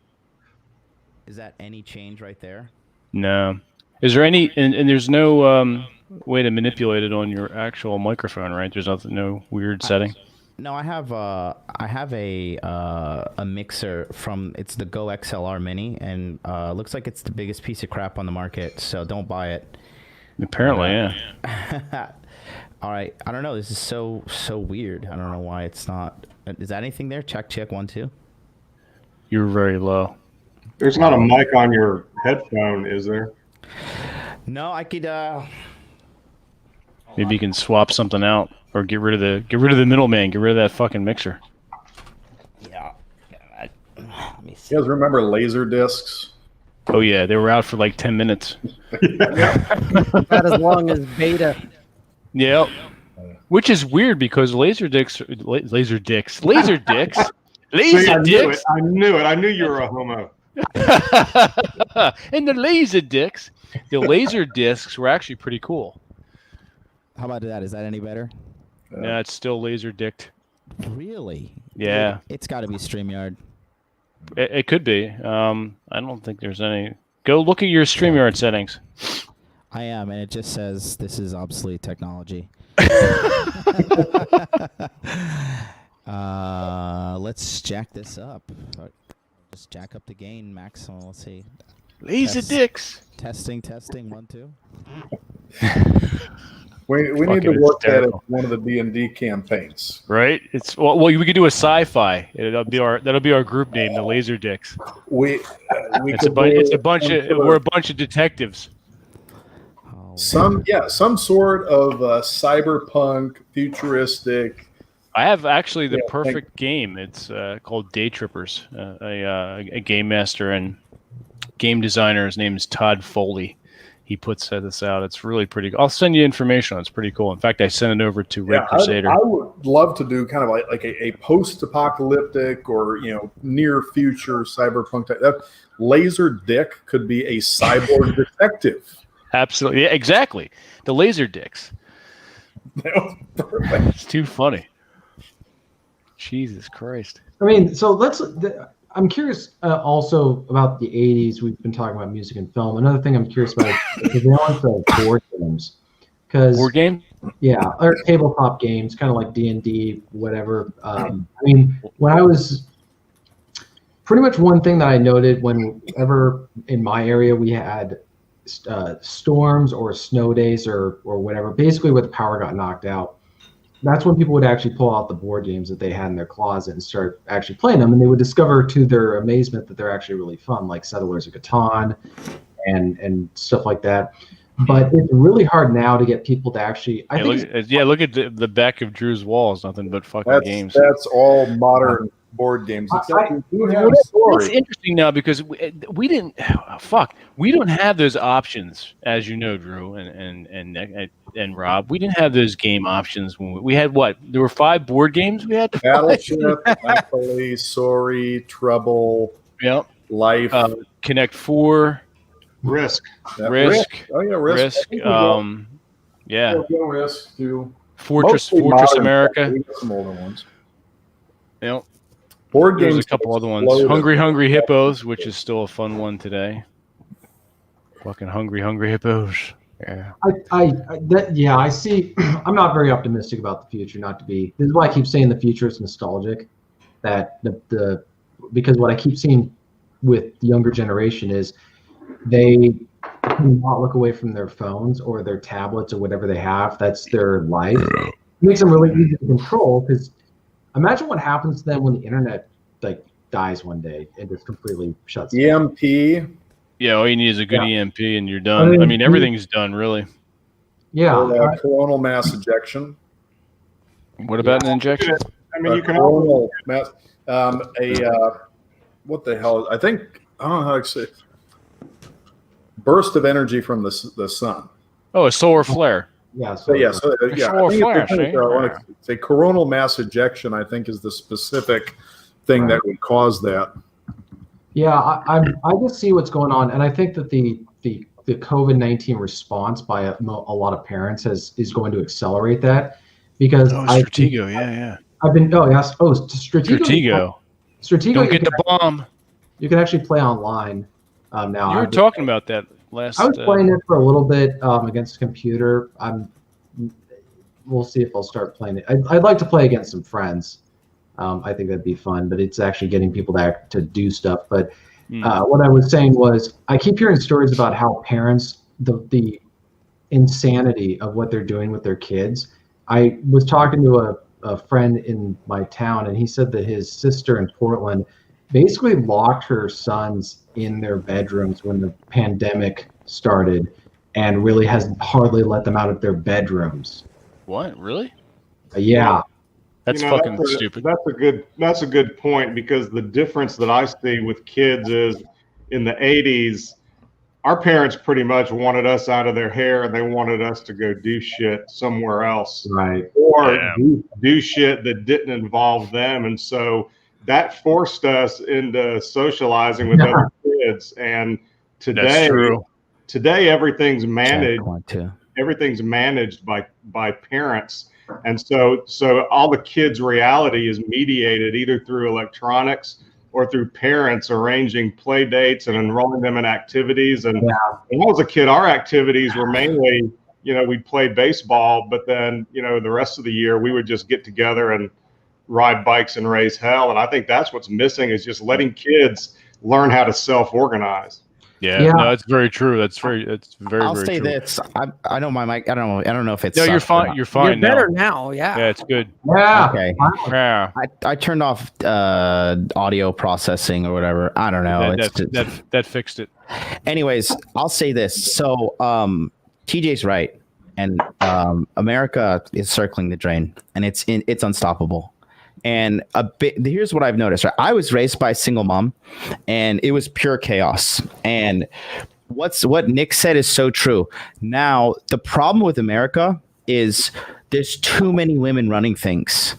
Is that any change right there? No. Is there any and there's no way to manipulate it on your actual microphone, right? There's no weird setting. No, I have a mixer it's the Go XLR Mini, and looks like it's the biggest piece of crap on the market, so don't buy it. Apparently, yeah. All right, I don't know. This is so weird. I don't know why it's not. Is that anything there? Check 1 2. You're very low. There's not a mic on your headphone, is there? No, I could. Maybe you can swap something out, or get rid of the middleman. Get rid of that fucking mixer. Yeah. Let me see. You guys remember laser discs? Oh yeah, they were out for like 10 minutes. About as long as beta. Yep. Which is weird because laser dicks. See, I knew it. I knew you were a homo. And the laser discs were actually pretty cool. How about that? Is that any better? Yeah, it's still laser dicked. Really? Yeah. It's got to be StreamYard. It could be. I don't think there's any. Go look at your StreamYard settings. I am, and it just says this is obsolete technology. Let's jack this up. Just jack up the gain maximum. Let's see. Laser dicks. Testing. 1 2. We need to work that as one of the D&D campaigns. Right? It's well, we could do a sci-fi. That'll be our group name, the Laser Dicks. We're a bunch of detectives. Some sort of cyberpunk, futuristic. I have actually the perfect game. It's called Day Trippers. A game master and game designer. His name is Todd Foley. He puts this out. It's really pretty cool. I'll send you information on it. It's pretty cool. In fact, I sent it over to Red Crusader. I would love to do kind of like a post-apocalyptic or near future cyberpunk type. That Laser Dick could be a cyborg detective. Absolutely. Yeah, exactly. The Laser Dicks. That was perfect. It's too funny. Jesus Christ. I mean, so I'm curious also about the 80s. We've been talking about music and film. Another thing I'm curious about is the balance of board games. Board game? Yeah, or tabletop games, kind of like D&D, whatever. I mean, when I was pretty much one thing that I noted whenever in my area we had storms or snow days or whatever, basically where the power got knocked out, that's when people would actually pull out the board games that they had in their closet and start actually playing them, and they would discover to their amazement that they're actually really fun, like Settlers of Catan and stuff like that. But it's really hard now to get people to actually. Look at the back of Drew's wall. It's nothing but fucking games. That's all modern board games. It's interesting now because we didn't. We don't have those options, as you know, Drew and Rob. We didn't have those game options when we had what? There were 5 board games we had to Battleship, Monopoly, Sorry, Trouble, Life, Connect 4. Risk. Risk. Oh yeah, Risk. Risk too. Fortress America. We got some older ones. Board games. There's a couple other ones. Hungry Hippos, which is still a fun one today. Fucking Hungry Hippos. Yeah. I see. I'm not very optimistic about the future. Not to be. This is why I keep saying the future is nostalgic. That because what I keep seeing with the younger generation is they cannot look away from their phones or their tablets or whatever they have. That's their life. It makes them really easy to control. Because imagine what happens to them when the internet dies one day and just completely shuts down. EMP. Yeah, all you need is a good EMP and you're done. I mean, everything's done, really. Yeah. Coronal mass ejection. What about an injection? I mean, you can coronal mass. What the hell? I don't know how to say. Burst of energy from the sun. Oh, a solar flare. Yeah. Solar flare. It's a coronal mass ejection. I think is the specific thing that would cause that. Yeah, I just see what's going on, and I think that the COVID-19 response by a lot of parents is going to accelerate that because Stratego, yeah. I've been Stratego. Stratego. Don't get the bomb. You can actually play online now. You were talking about that last. I was playing it for a little bit against a computer. We'll see if I'll start playing it. I'd like to play against some friends. I think that'd be fun, but it's actually getting people to do stuff. But what I was saying was I keep hearing stories about how parents, the insanity of what they're doing with their kids. I was talking to a friend in my town, and he said that his sister in Portland basically locked her sons in their bedrooms when the pandemic started and really has hardly let them out of their bedrooms. What? Really? Yeah. That's fucking stupid. That's a good point because the difference that I see with kids is in the 80s, our parents pretty much wanted us out of their hair and they wanted us to go do shit somewhere else. Right. Or do shit that didn't involve them. And so that forced us into socializing with other kids. And today everything's managed. Everything's managed by parents. And so all the kids' reality is mediated either through electronics or through parents arranging play dates and enrolling them in activities. And when I was a kid, our activities were mainly, we'd play baseball, but then, the rest of the year we would just get together and ride bikes and raise hell. And I think that's what's missing is just letting kids learn how to self-organize. Yeah, no, it's very true. That's very I'll very say true. this. I know my mic. I don't know if it's. No, you're sucked or fine. not. You're fine You're better now. now. Yeah. Yeah, it's good. Yeah. Okay. Yeah, I turned off audio processing or whatever. I don't know. that fixed it. Anyways, I'll say this. So TJ's right, and America is circling the drain, and it's unstoppable. And here's what I've noticed. Right? I was raised by a single mom, and it was pure chaos. And what Nick said is so true. Now, the problem with America is there's too many women running things,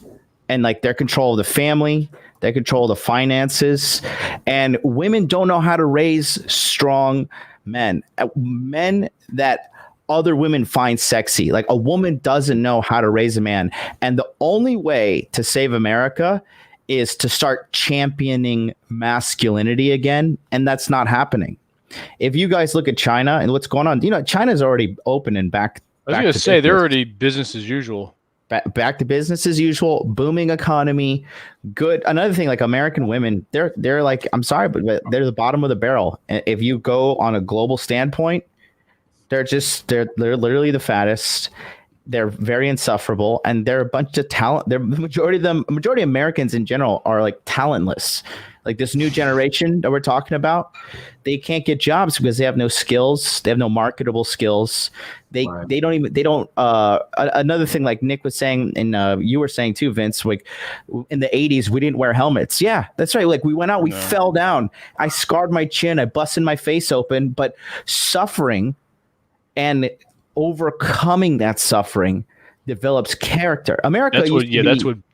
and like they're control of the family, they control the finances, and women don't know how to raise strong men that other women find sexy. Like a woman doesn't know how to raise a man. And the only way to save America is to start championing masculinity again. And that's not happening. If you guys look at China and what's going on, China's already open and back. I was going to say they're already business as usual. Back to business as usual, booming economy, good. Another thing, like American women, they're like, I'm sorry, but they're the bottom of the barrel. If you go on a global standpoint, they're literally the fattest. They're very insufferable, and they're a bunch of talent. The majority of Americans in general are like talentless. Like this new generation that we're talking about, they can't get jobs because they have no skills. They have no marketable skills. Another thing, like Nick was saying, and you were saying too, Vince, like in the 80s, we didn't wear helmets. Yeah, that's right. Like we went out, we fell down. I scarred my chin. I busted my face open, but suffering and overcoming that suffering develops character. America.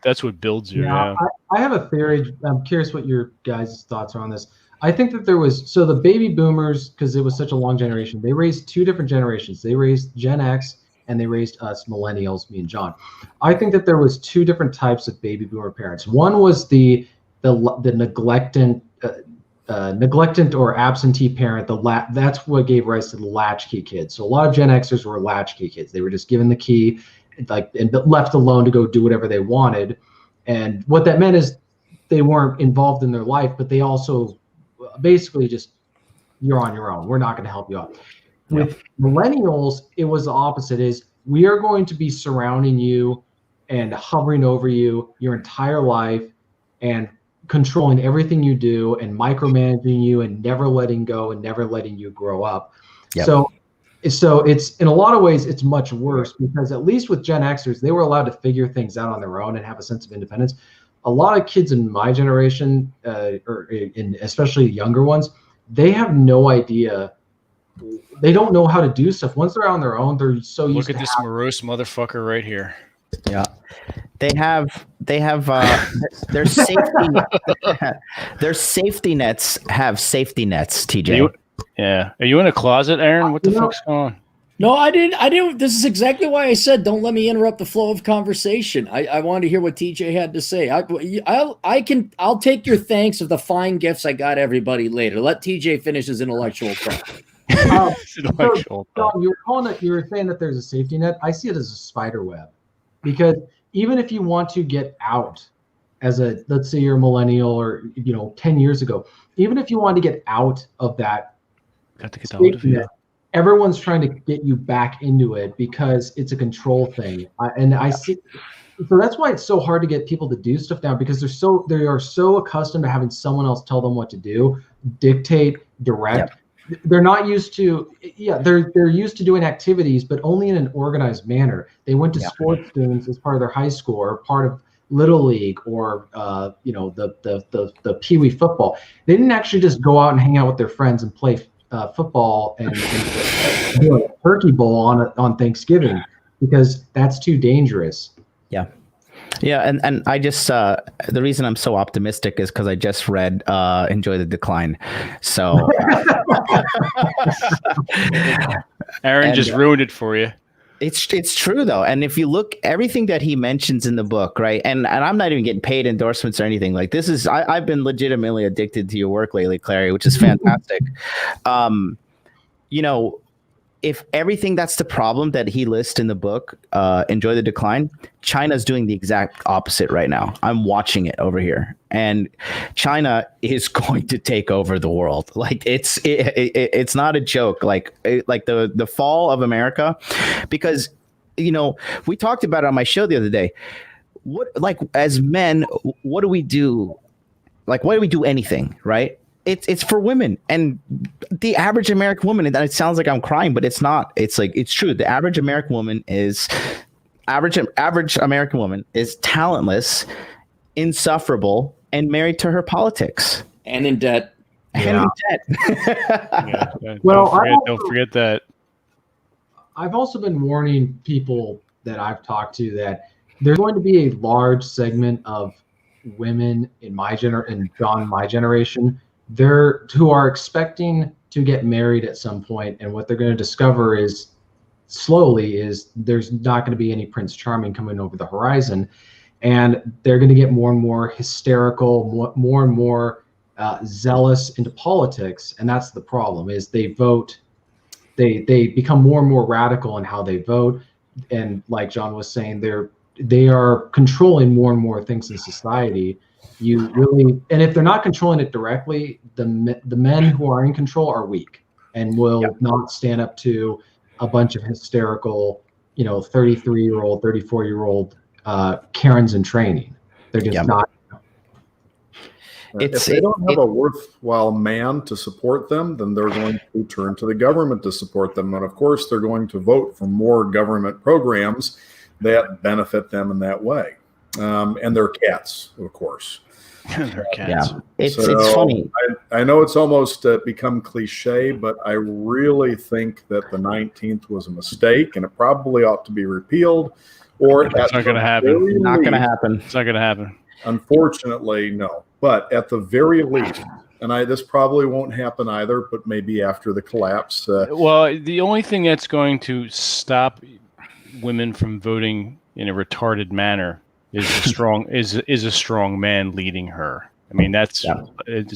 That's what builds you. Yeah. I have a theory. I'm curious what your guys' thoughts are on this. I think that the baby boomers, because it was such a long generation, they raised two different generations. They raised Gen X and they raised us millennials, me and John. I think that there was two different types of baby boomer parents. One was the neglectant or absentee parent. That's what gave rise to the latchkey kids. So a lot of Gen Xers were latchkey kids. They were just given the key, and left alone to go do whatever they wanted. And what that meant is they weren't involved in their life, but they also basically just, you're on your own. We're not going to help you out. Yep. With millennials, it was the opposite. Is we are going to be surrounding you and hovering over you your entire life and controlling everything you do and micromanaging you and never letting go and never letting you grow up. Yep. So it's, in a lot of ways, it's much worse, because at least with Gen Xers, they were allowed to figure things out on their own and have a sense of independence. A lot of kids in my generation, especially younger ones, they have no idea. They don't know how to do stuff. Once they're on their own, they're so used to. Look at this morose motherfucker right here. Yeah. They have their safety nets have safety nets, TJ. Yeah. Are you in a closet, Aaron? What the fuck's going on? No, I didn't. This is exactly why I said don't let me interrupt the flow of conversation. I wanted to hear what TJ had to say. I'll take your thanks of the fine gifts I got everybody later. Let TJ finish his intellectual crap. So, you were saying that there's a safety net. I see it as a spider web, because even if you want to get out as let's say you're a millennial, or 10 years ago, even if you want to get out of that, everyone's trying to get you back into it because it's a control thing. I see. So that's why it's so hard to get people to do stuff now, because they are so accustomed to having someone else tell them what to do, dictate, direct. Yep. They're not used to. Yeah, they're used to doing activities, but only in an organized manner. They went to sports games as part of their high school, or part of Little League, or the Pee Wee football. They didn't actually just go out and hang out with their friends and play football and do a turkey bowl on Thanksgiving, because that's too dangerous. Yeah, and I just the reason I'm so optimistic is because I just read Enjoy the Decline. So Aaron just ruined it for you. It's true though, and if you look, everything that he mentions in the book, right? And I'm not even getting paid endorsements or anything. Like this is, I've been legitimately addicted to your work lately, Clary, which is fantastic. if everything that's the problem that he lists in the book, Enjoy the Decline, China's doing the exact opposite right now. I'm watching it over here, and China is going to take over the world. Like it's not a joke. Like the fall of America, because we talked about it on my show the other day. What, like, as men, what do we do? Like, why do we do anything, right? It's for women, and the average American woman, and it sounds like I'm crying, but it's not. It's like, it's true. The average American woman is talentless, insufferable, and married to her politics. And in debt. And in Yeah. Well, don't forget that. I've also been warning people that I've talked to that there's going to be a large segment of women in my generation who are expecting to get married at some point, and what they're going to discover is there's not going to be any Prince Charming coming over the horizon, and they're going to get more and more hysterical, more and more zealous into politics, and that's the problem. Is they become more and more radical in how they vote, and like John was saying, they are controlling more and more things in society. And if they're not controlling it directly, the men who are in control are weak and will not stand up to a bunch of hysterical, 33-year-old, 34-year-old Karens in training. They're just not. If they don't have a worthwhile man to support them, then they're going to turn to the government to support them. And of course, they're going to vote for more government programs that benefit them in that way. And their cats, of course. Their cats. Yeah. It's funny. I know it's almost become cliche, but I really think that the 19th was a mistake, and it probably ought to be repealed. Or it's not going to happen. Not going to happen. It's not going to happen. Unfortunately, no. But at the very least, and this probably won't happen either, but maybe after the collapse. Well, the only thing that's going to stop women from voting in a retarded manner is a strong man leading her. I mean, it's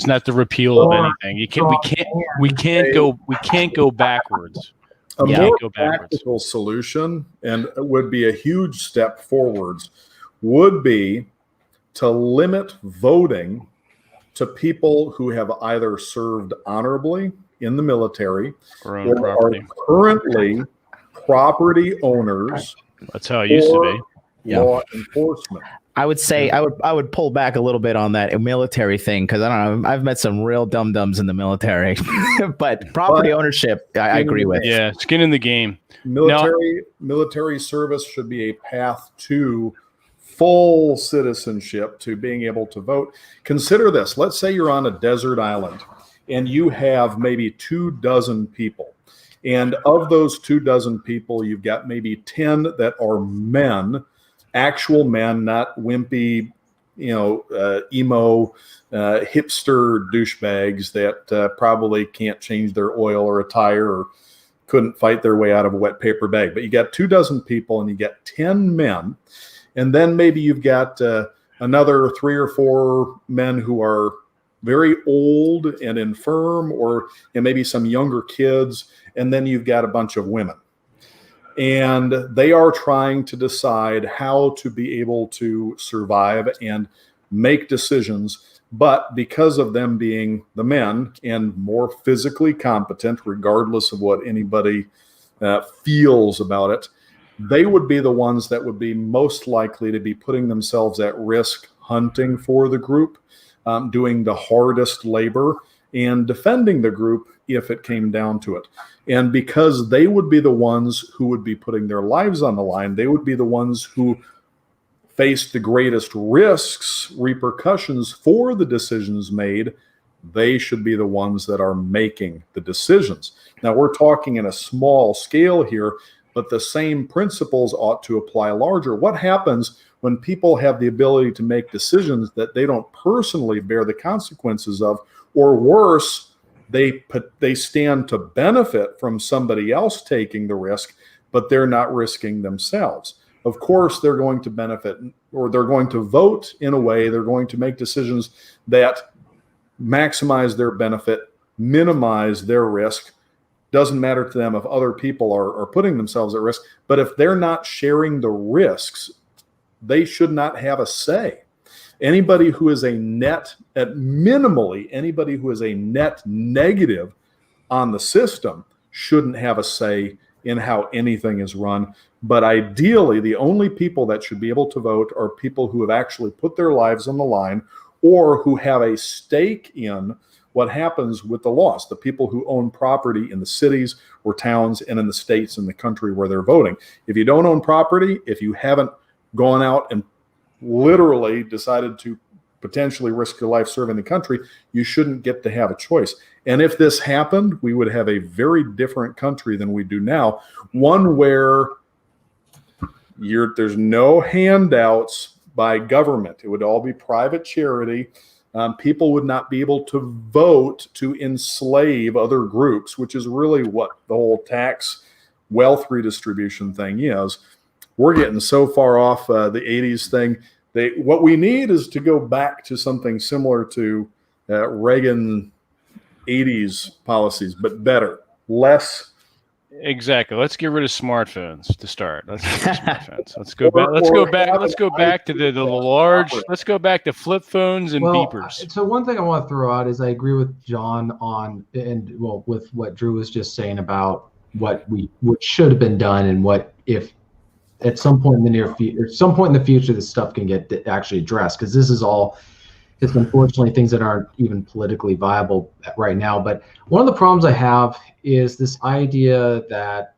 not the repeal of anything. We can't go backwards. A more practical solution, and it would be a huge step forwards, would be to limit voting to people who have either served honorably in the military or are currently property owners. That's how it used to be. Law enforcement. I would say I would pull back a little bit on that military thing, because I don't know, I've met some real dum-dums in the military. But property ownership, I agree with. Yeah, skin in the game. Military service should be a path to full citizenship, to being able to vote. Consider this. Let's say you're on a desert island and you have maybe 24 people. And of those 24 people, you've got maybe 10 that are men, actual men, not wimpy, emo, hipster douchebags that probably can't change their oil or a tire or couldn't fight their way out of a wet paper bag. But you got 24 people and you get 10 men. And then maybe you've got another 3 or 4 men who are very old and infirm, and maybe some younger kids. And then you've got a bunch of women. And they are trying to decide how to be able to survive and make decisions. But because of them being the men and more physically competent, regardless of what anybody feels about it, they would be the ones that would be most likely to be putting themselves at risk hunting for the group, doing the hardest labor, and defending the group if it came down to it. And because they would be the ones who would be putting their lives on the line, they would be the ones who face the greatest risks, repercussions for the decisions made. They should be the ones that are making the decisions. Now, we're talking in a small scale here, but the same principles ought to apply larger. What happens when people have the ability to make decisions that they don't personally bear the consequences of, or worse, they stand to benefit from somebody else taking the risk, but they're not risking themselves? Of course, they're going to benefit, or they're going to vote in a way, they're going to make decisions that maximize their benefit, minimize their risk, doesn't matter to them if other people are putting themselves at risk. But if they're not sharing the risks, they should not have a say. Anybody who is anybody who is a net negative on the system shouldn't have a say in how anything is run. But ideally, the only people that should be able to vote are people who have actually put their lives on the line or who have a stake in what happens with the loss, the people who own property in the cities or towns and in the states and the country where they're voting. If you don't own property, if you haven't gone out and literally decided to potentially risk your life serving the country, you shouldn't get to have a choice. And if this happened, we would have a very different country than we do now, one where there's no handouts by government. It would all be private charity. People would not be able to vote to enslave other groups, which is really what the whole tax wealth redistribution thing is. We're getting so far off the 80s thing. What we need is to go back to something similar to Reagan 80s policies, but better, less. Exactly. Let's get rid of smartphones to start. Let's get rid of smartphones. Let's go back. Let's go back. Let's go back to the large. Let's go back to flip phones and beepers. So one thing I want to throw out is I agree with John with what Drew was just saying about what should have been done and what if at some point in the near future, some point in the future, this stuff can get actually addressed, because this is all. It's unfortunately things that aren't even politically viable right now. But one of the problems I have is this idea that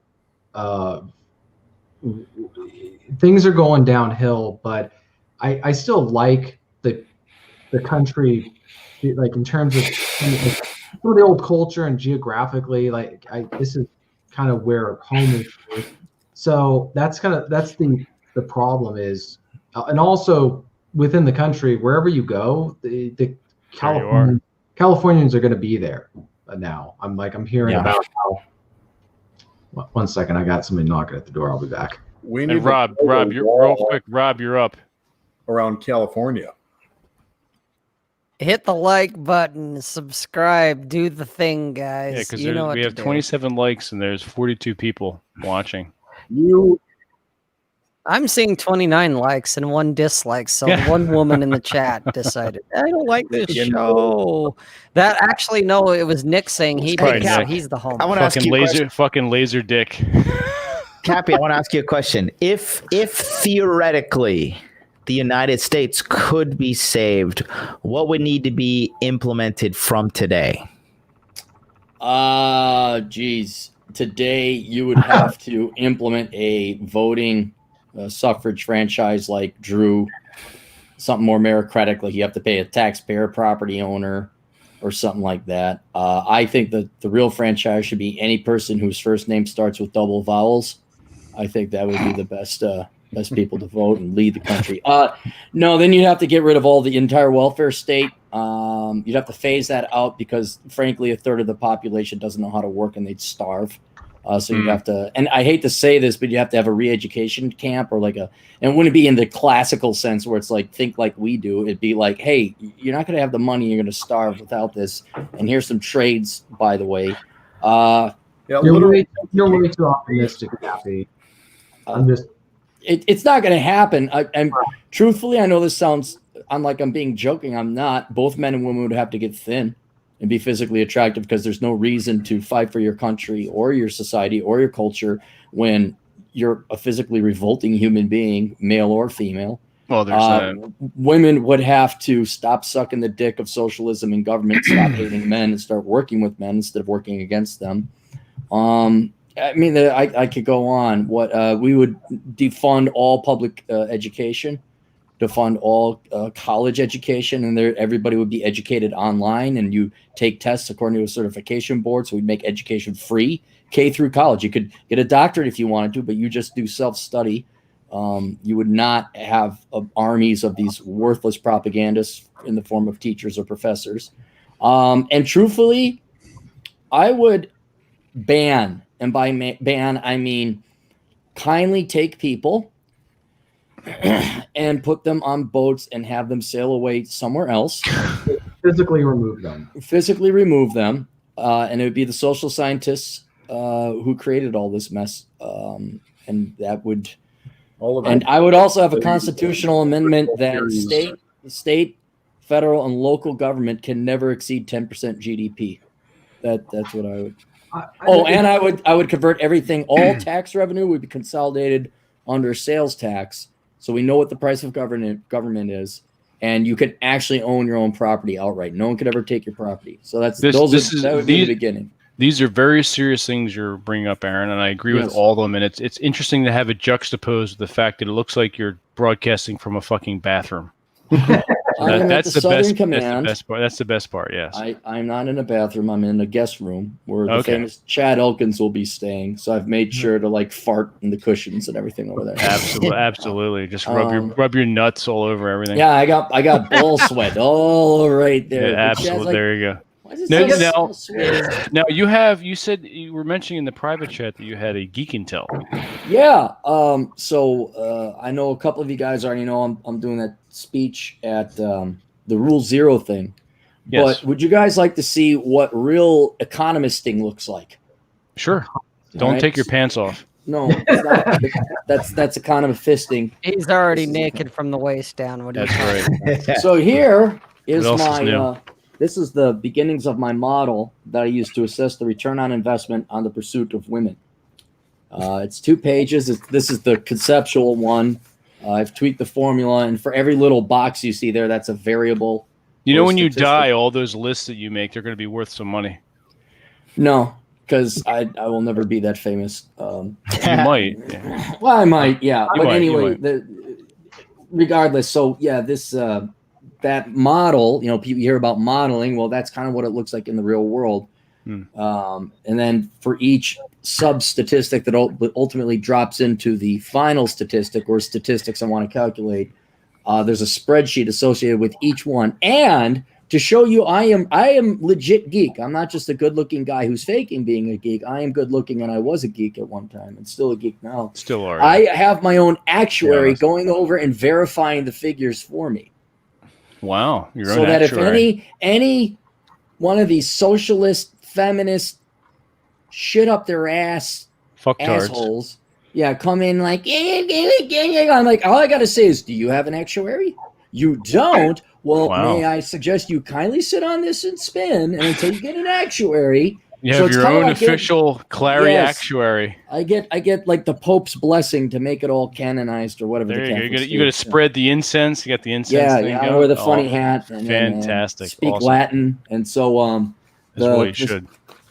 things are going downhill, but I still like the country, like in terms of some of the old culture and geographically, this is kind of where home is. So that's the problem is, and also within the country, wherever you go, the Californians are going to be there now. I'm hearing about how. One second, I got somebody knocking at the door. I'll be back. We need Rob, you're real quick. Rob, you're up. Around California. Hit the like button, subscribe, do the thing, guys. Yeah, because we have 27 likes and there's 42 people watching. I'm seeing 29 likes and 1 dislike. So one woman in the chat decided, I don't like this show. That actually, no, it was Nick saying he's the home. I want to ask you fucking laser dick. Cappy, I want to ask you a question. If theoretically the United States could be saved, what would need to be implemented from today? Geez. Today, you would have to implement a voting suffrage franchise like Drew, something more meritocratic, like you have to pay a taxpayer property owner or something like that. I think that the real franchise should be any person whose first name starts with double vowels. I think that would be the best people to vote and lead the country. No, then you'd have to get rid of the entire welfare state. You'd have to phase that out because, frankly, a third of the population doesn't know how to work and they'd starve. So you'd have to, and I hate to say this, but you have to have a re-education camp or and it wouldn't be in the classical sense where it's like, think like we do. It'd be like, hey, you're not going to have the money. You're going to starve without this. And here's some trades, by the way. You're way too optimistic, Kathy. It's not going to happen. And truthfully, I know this sounds like I'm being joking. I'm not. Both men and women would have to get thin and be physically attractive because there's no reason to fight for your country or your society or your culture when you're a physically revolting human being, male or female. Well, there's women would have to stop sucking the dick of socialism and government, stop hating men, and start working with men instead of working against them. I mean, I could go on. We would defund all public education, defund all college education, and everybody would be educated online, and you take tests according to a certification board. So we'd make education free, K through college. You could get a doctorate if you wanted to, but you just do self-study. You would not have armies of these worthless propagandists in the form of teachers or professors. And truthfully, I would ban, and by ban, I mean kindly take people and put them on boats and have them sail away somewhere else. Physically remove them. And it would be the social scientists who created all this mess, and that would. All of And it. I would also have a constitutional amendment that state, federal, and local government can never exceed 10% GDP. That's what I would. And I would convert everything. All tax revenue would be consolidated under sales tax, so we know what the price of government is, and you could actually own your own property outright. No one could ever take your property. So that would be the beginning. These are very serious things you're bringing up, Aaron, and I agree with all of them. And it's interesting to have it juxtaposed with the fact that it looks like you're broadcasting from a fucking bathroom. That's the best part. That's the best part. Yes. I'm not in a bathroom. I'm in a guest room where the famous Chad Elkins will be staying. So I've made sure to like fart in the cushions and everything over there. Absolutely. Just rub your nuts all over everything. Yeah, I got ball sweat all right there. Yeah, absolutely. There you go. Now you said you were mentioning in the private chat that you had a Geek Intel. Yeah. So I know a couple of you guys already know I'm doing that speech at the Rule Zero thing. Yes. But would you guys like to see what real economisting looks like? Sure. Don't take your pants off. No, it's not. that's economisting. He's already naked from the waist down. What That's right. So here is my. This is the beginnings of my model that I use to assess the return on investment on the pursuit of women. It's 2 pages. This is the conceptual one. I've tweaked the formula, and for every little box you see there, that's a variable. You know, when you die, all those lists that you make, they're going to be worth some money. No, because I will never be that famous. You might. Yeah. Well, I might, yeah. But anyway, regardless, so yeah, this that model, you know, people hear about modeling. Well, that's kind of what it looks like in the real world. And then for each sub statistic that ultimately drops into the final statistic or statistics I want to calculate, there's a spreadsheet associated with each one. And to show you I am legit geek. I'm not just a good-looking guy who's faking being a geek. I am good-looking, and I was a geek at one time and still a geek now. Still are. I have my own actuary going over and verifying the figures for me. Wow. So that if any one of these socialist, feminist, shit up their ass assholes, come in like, I'm like, all I got to say is, do you have an actuary? You don't? Well, may I suggest you kindly sit on this and spin, and until you get an actuary. You have your own official Clary actuary. I get like the Pope's blessing to make it all canonized or whatever. There you got to spread the incense. You got the incense. I wear the funny hat. And fantastic. Speak Latin, and so should.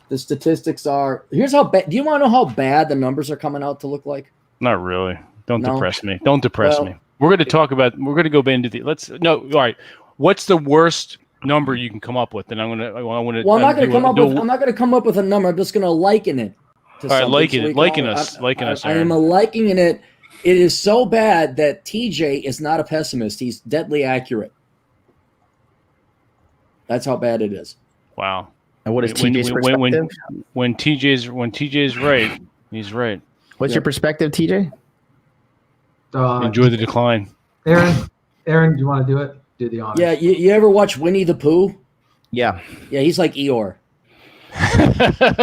The statistics are. Here's how bad. Do you want to know how bad the numbers are coming out to look like? Not really. Don't depress me. Don't depress me. We're going to talk about. We're going to go into the. All right. What's the worst number you can come up with? And I'm going to. Well, I'm not going to come up with. I'm not going to come up with a number. I'm just going to liken it. To all right, liken us. I am likening it. It is so bad that TJ is not a pessimist. He's deadly accurate. That's how bad it is. Wow. And what is TJ's perspective? When TJ's right, he's right. What's your perspective, TJ? Enjoy the decline. Aaron, do you want to do it? Do the honors. Yeah, you ever watch Winnie the Pooh? Yeah. Yeah, he's like Eeyore.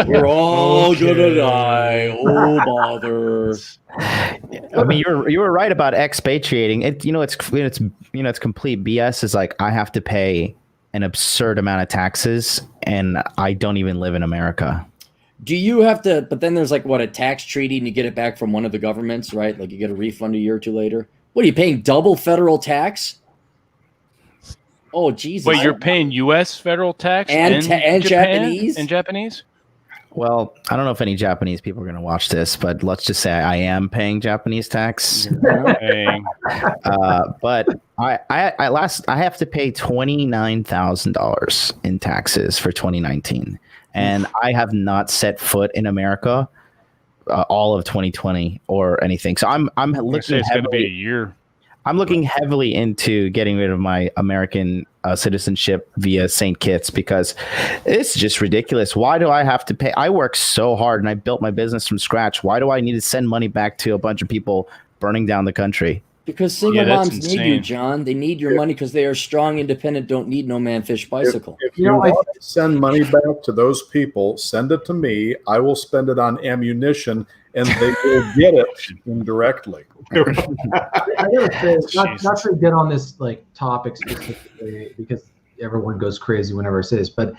We're all gonna die. Oh bother! I mean, you were right about expatriating. It's complete BS. Is like I have to pay an absurd amount of taxes, and I don't even live in America. Do you have to? But then there's like a tax treaty, and you get it back from one of the governments, right? Like you get a refund a year or two later. What are you paying? Double federal tax? Oh Jesus! Wait, you're paying U.S. federal tax and Japanese and Japanese? Well, I don't know if any Japanese people are going to watch this, but let's just say I am paying Japanese tax. But I have to pay $29,000 in taxes for 2019, and I have not set foot in America all of 2020 or anything. So I'm looking. It's going to be a year. I'm looking heavily into getting rid of my American citizenship via St. Kitts because it's just ridiculous. Why do I have to pay? I work so hard and I built my business from scratch. Why do I need to send money back to a bunch of people burning down the country? Because single Yeah, that's moms need you, insane. John. They need your money because they are strong, independent, don't need no man fish bicycle. If you want to send money back to those people, send it to me. I will spend it on ammunition, and they will get it indirectly. I gotta say, not to get on this like topic specifically because everyone goes crazy whenever I say this, but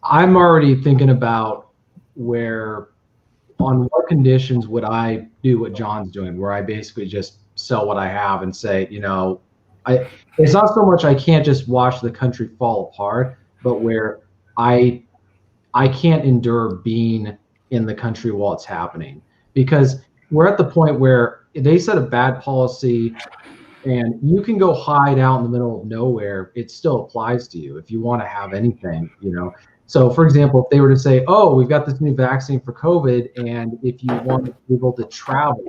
I'm already thinking about on what conditions would I do what John's doing, where I basically just sell what I have and say, it's not so much I can't just watch the country fall apart, but where I can't endure being in the country while it's happening, because we're at the point where they set a bad policy and you can go hide out in the middle of nowhere. It still applies to you if you want to have anything, So, for example, if they were to say, oh, we've got this new vaccine for COVID, and if you want to be able to travel,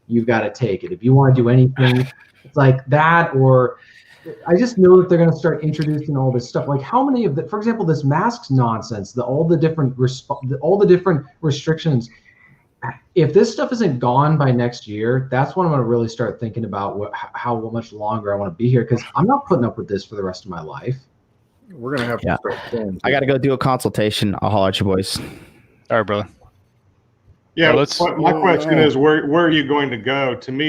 you've got to take it. If you want to do anything, it's like that. Or I just know that they're going to start introducing all this stuff. Like how many of for example, this masks nonsense, all the different restrictions. If this stuff isn't gone by next year, that's when I'm going to really start thinking about how much longer I want to be here, because I'm not putting up with this for the rest of my life. We're going to have to start paying. I got to go do a consultation. I'll holler at you boys. All right, brother. Yeah, my question is, where are you going to go? To me,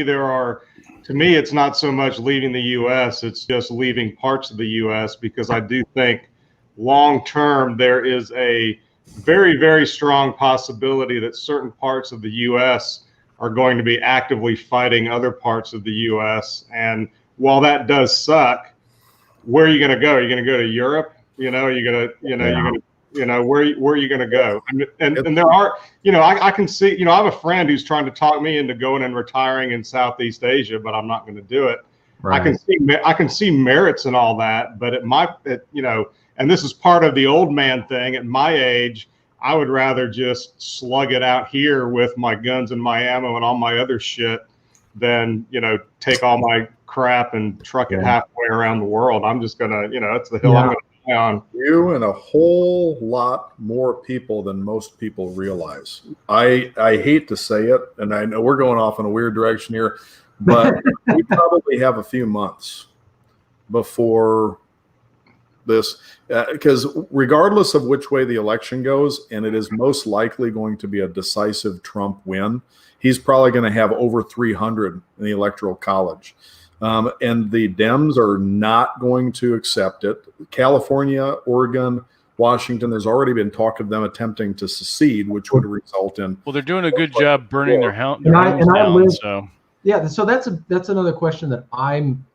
it's not so much leaving the U.S., it's just leaving parts of the U.S., because I do think long term there is a very, very strong possibility that certain parts of the U.S. are going to be actively fighting other parts of the U.S. And while that does suck, where are you going to go? Are you going to go to Europe? Where are you going to go? And there are, I can see, I have a friend who's trying to talk me into going and retiring in Southeast Asia, but I'm not going to do it. Right. I can see merits in all that, but and this is part of the old man thing. At my age, I would rather just slug it out here with my guns and my ammo and all my other shit than, take all my crap and truck it halfway around the world. I'm just going to, that's the hill I'm going to die on. You and a whole lot more people than most people realize. I hate to say it, and I know we're going off in a weird direction here, but we probably have a few months before this, because regardless of which way the election goes, and it is most likely going to be a decisive Trump win, he's probably going to have over 300 in the Electoral College. And the Dems are not going to accept it. California, Oregon, Washington, there's already been talk of them attempting to secede, which would result in... Well, they're doing a good job burning their homes down. Yeah, so that's another question that I'm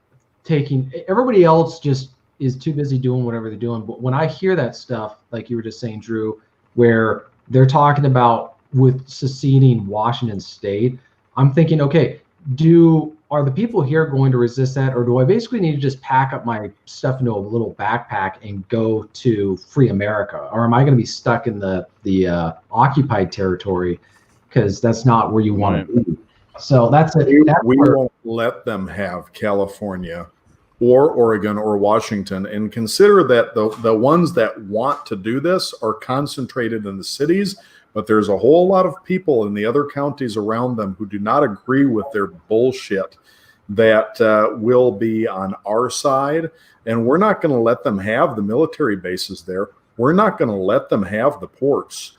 taking. Everybody else just is too busy doing whatever they're doing. But when I hear that stuff, like you were just saying, Drew, where they're talking about with seceding Washington State, I'm thinking, okay, are the people here going to resist that, or do I basically need to just pack up my stuff into a little backpack and go to free America, or am I going to be stuck in the occupied territory, because that's not where you want to be? So that's it. We won't let them have California or Oregon or Washington, and consider that the ones that want to do this are concentrated in the cities. But there's a whole lot of people in the other counties around them who do not agree with their bullshit that will be on our side. And we're not going to let them have the military bases there. We're not going to let them have the ports.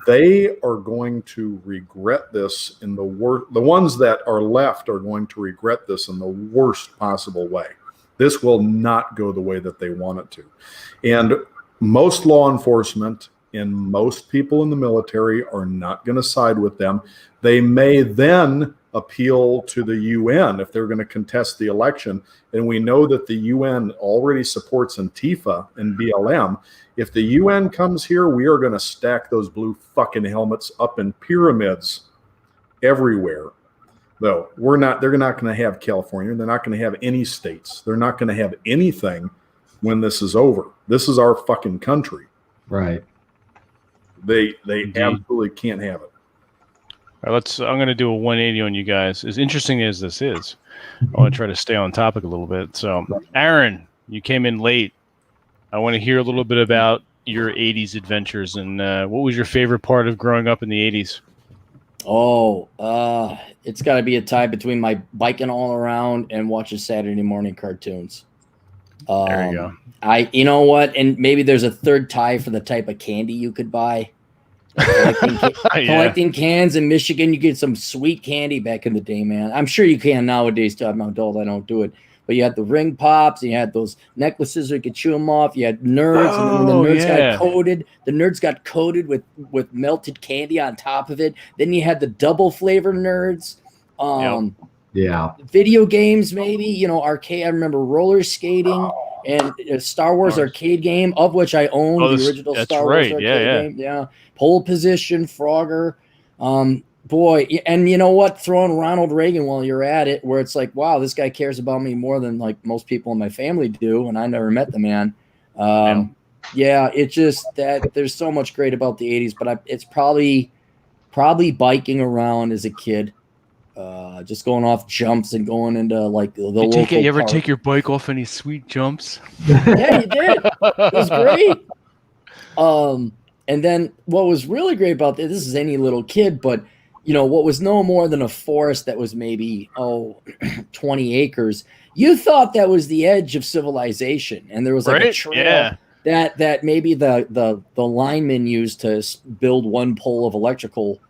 They are going to regret this in the worst. The ones that are left are going to regret this in the worst possible way. This will not go the way that they want it to. And most law enforcement and most people in the military are not going to side with them. They may then appeal to the UN if they're going to contest the election. And we know that the UN already supports Antifa and BLM. If the UN comes here, we are going to stack those blue fucking helmets up in pyramids everywhere. Though they're not going to have California. They're not going to have any states. They're not going to have anything when this is over. This is our fucking country. Right. They absolutely can't have it. All right, I'm going to do a 180 on you guys. As interesting as this is, I want to try to stay on topic a little bit. So, Aaron, you came in late. I want to hear a little bit about your 80s adventures, and what was your favorite part of growing up in the 80s? It's got to be a tie between my biking all around and watching Saturday morning cartoons. There you go. You know what? And maybe there's a third tie for the type of candy you could buy. Collecting cans in Michigan, you get some sweet candy back in the day, man. I'm sure you can nowadays too. I'm an adult, I don't do it. But you had the ring pops, and you had those necklaces where you could chew them off. You had nerds, and when the nerds got coated, with melted candy on top of it. Then you had the double flavor nerds. Video games, maybe, arcade. I remember roller skating and a Star Wars arcade game, of which I own the original Star Wars arcade game. Yeah. Pole position, Frogger. Boy, and you know what? Throwing Ronald Reagan while you're at it, where it's like, wow, this guy cares about me more than like most people in my family do, and I never met the man. It's just that there's so much great about the 80s, but it's probably biking around as a kid. Just going off jumps and going into like the local You ever park. take your bike off any sweet jumps? Yeah, you did. It was great. And then what was really great about this is any little kid, but what was no more than a forest that was maybe 20 acres. You thought that was the edge of civilization, and there was like a trail that maybe the linemen used to build one pole of electrical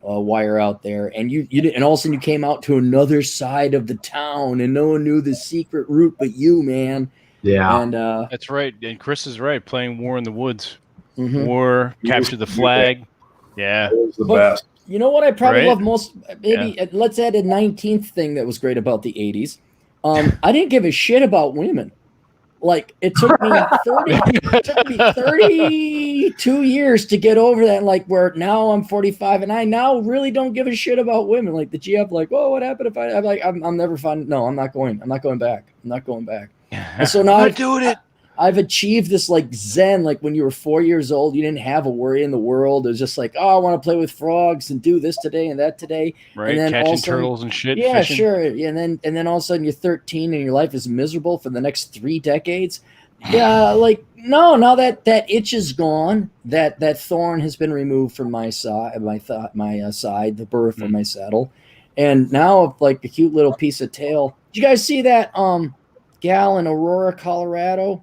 wire out there, and you did, and all of a sudden you came out to another side of the town, and no one knew the secret route but you, man. Yeah, and that's right. And Chris is right. Playing War in the Woods, mm-hmm. War, capture the flag. Yeah, it was the best. You know what I probably love most? Maybe let's add a 19th thing that was great about the 80s. I didn't give a shit about women. Like it took me 32 years to get over that. Like where now I'm 45 and I now really don't give a shit about women. Like the GF, like, oh, what happened if I'm like, I'm never finding. No, I'm not going back. I'm not going back. And so now I'm doing it. I've achieved this like Zen, like when you were 4 years old, you didn't have a worry in the world. It was just like, oh, I want to play with frogs and do this today and that today. Right, and then catching turtles and shit. Yeah, fishing. sure. And then all of a sudden you're 13 and your life is miserable for the next 3 decades. Yeah, like no, now that itch is gone, that thorn has been removed from my side, side, the burr from my saddle, and now like a cute little piece of tail. Did you guys see that gal in Aurora, Colorado?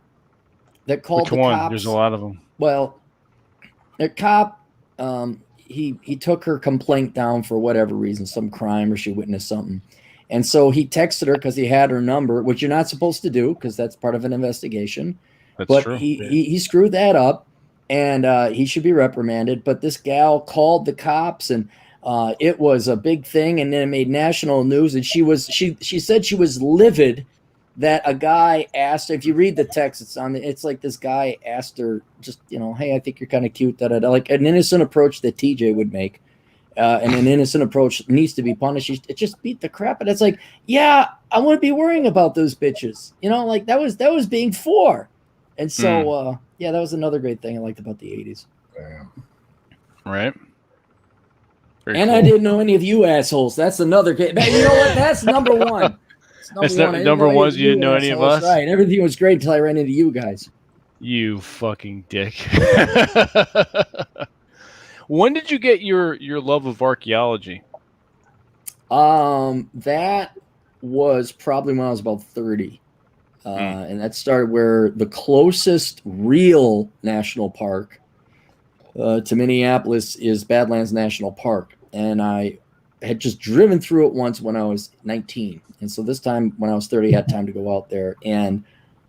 That called the cops. There's a lot of them. Well, the cop, he took her complaint down for whatever reason, some crime or she witnessed something. And so he texted her because he had her number, which you're not supposed to do because that's part of an investigation. But true. He screwed that up, and he should be reprimanded. But this gal called the cops, and it was a big thing, and then it made national news. And she said she was livid that a guy asked her, if you read the text, it's like this guy asked her just, hey, I think you're kind of cute. Like an innocent approach that TJ would make. And an innocent approach needs to be punished. It just beat the crap. And it's like, yeah, I wouldn't be worrying about those bitches. Like that was being for. And so, that was another great thing I liked about the 80s. Damn. Right. Very and cool. I didn't know any of you assholes. That's another great. You know what? That's number one. Number one is you didn't know any of us. Right. Everything was great until I ran into you guys. You fucking dick. When did you get your love of archaeology? That was probably when I was about 30. And that started where the closest real national park to Minneapolis is Badlands National Park. And I had just driven through it once when I was 19. And so this time when I was 30, I had time to go out there. And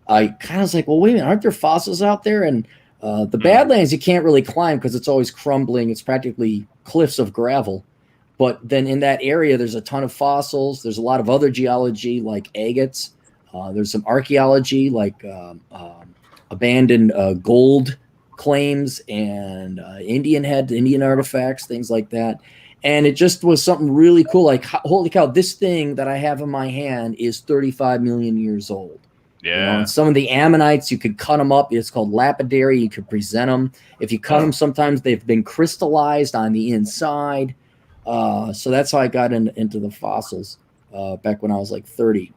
I kind of was like, well, wait a minute, aren't there fossils out there? And the Badlands, you can't really climb because it's always crumbling. It's practically cliffs of gravel. But then in that area, there's a ton of fossils. There's a lot of other geology like agates. There's some archaeology like abandoned gold claims and Indian artifacts, things like that. And it just was something really cool. Like, holy cow, this thing that I have in my hand is 35 million years old. Yeah. And some of the ammonites, you could cut them up. It's called lapidary. You could present them. If you cut them, sometimes they've been crystallized on the inside. So that's how I got into the fossils back when I was like 30.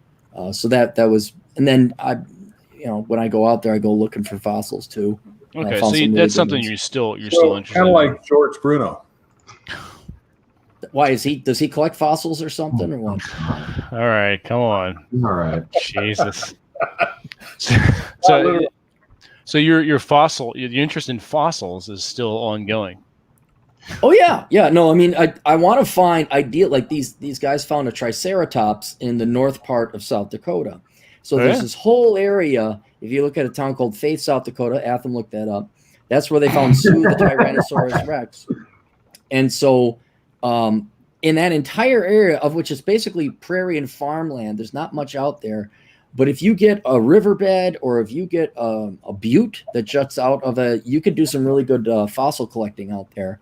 So that was, and then when I go out there, I go looking for fossils too. Okay, so that's something you're still interested kind of like George Bruno. Why is he? Does he collect fossils or something or what? All right, come on. All right. Jesus. So your interest in fossils is still ongoing. Oh yeah. No, I mean, I want to find ideal like these guys found a triceratops in the north part of South Dakota. So there's this whole area. If you look at a town called Faith, South Dakota, Atham looked that up. That's where they found Sue, the Tyrannosaurus Rex. And so, in that entire area, of which is basically prairie and farmland, there's not much out there. But if you get a riverbed or if you get a butte that juts out of you could do some really good fossil collecting out there.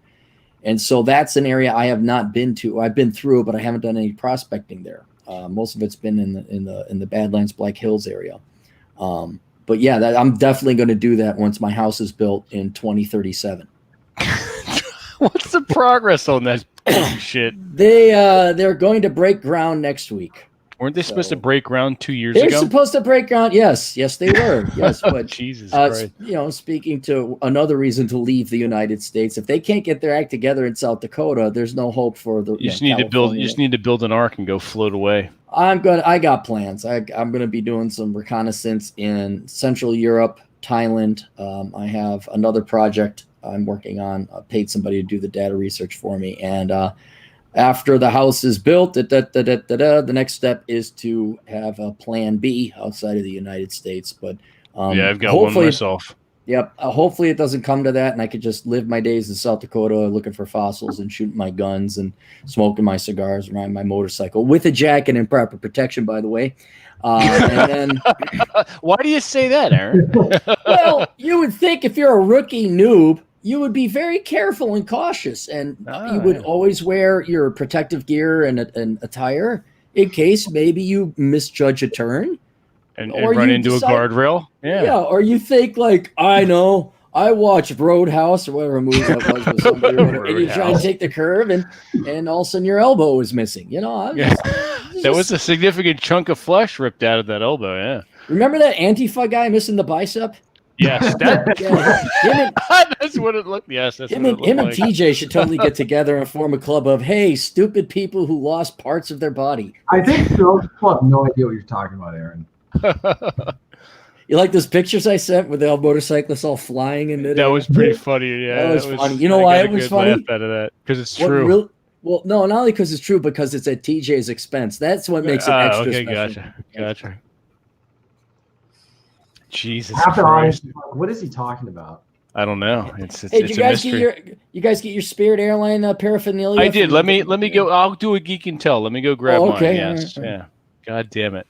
And so that's an area I have not been to. I've been through, but I haven't done any prospecting there. Most of it's been in the Badlands, Black Hills area. But yeah, I'm definitely going to do that once my house is built in 2037. What's the progress on that shit? They're going to break ground next week. Weren't they supposed to break ground 2 years ago? They're supposed to break ground. Yes, they were. Yes, but Jesus Christ. Speaking to another reason to leave the United States, if they can't get their act together in South Dakota, there's no hope for the. You just need to build an ark and go float away. I got plans. I'm going to be doing some reconnaissance in Central Europe, Thailand. I have another project I'm working on. I paid somebody to do the data research for me, and after the house is built, the next step is to have a plan B outside of the United States. But I've got one myself. Yep. Hopefully it doesn't come to that, and I could just live my days in South Dakota looking for fossils and shooting my guns and smoking my cigars and riding my motorcycle with a jacket and proper protection, by the way. And then, why do you say that, Aaron? Well, you would think if you're a rookie noob, you would be very careful and cautious, and you would always wear your protective gear and attire in case maybe you misjudge a turn. And run into a guardrail. Yeah, or you think like, I know, I watched Roadhouse or whatever movie that was with somebody, and you try and take the curve, and all of a sudden your elbow is missing. That was a significant chunk of flesh ripped out of that elbow. Yeah. Remember that Antifa guy missing the bicep? Yes, that's what it looked. Yes, that's him and TJ should totally get together and form a club of stupid people who lost parts of their body. I think so. I have no idea what you're talking about, Aaron. You like those pictures I sent with the motorcyclists all flying in midair? That was pretty funny. Yeah, that was funny. You know why it was funny? Laugh out of that because it's true. Well, no, not only because it's true, because it's at TJ's expense. That's what makes it extra special. Gotcha. Jesus Christ. What is he talking about? I don't know. It's did you guys get your Spirit Airline paraphernalia? I did. Let me go. I'll do a Geek and Tell. Let me go grab mine. Yes. Right. Yeah. God damn it.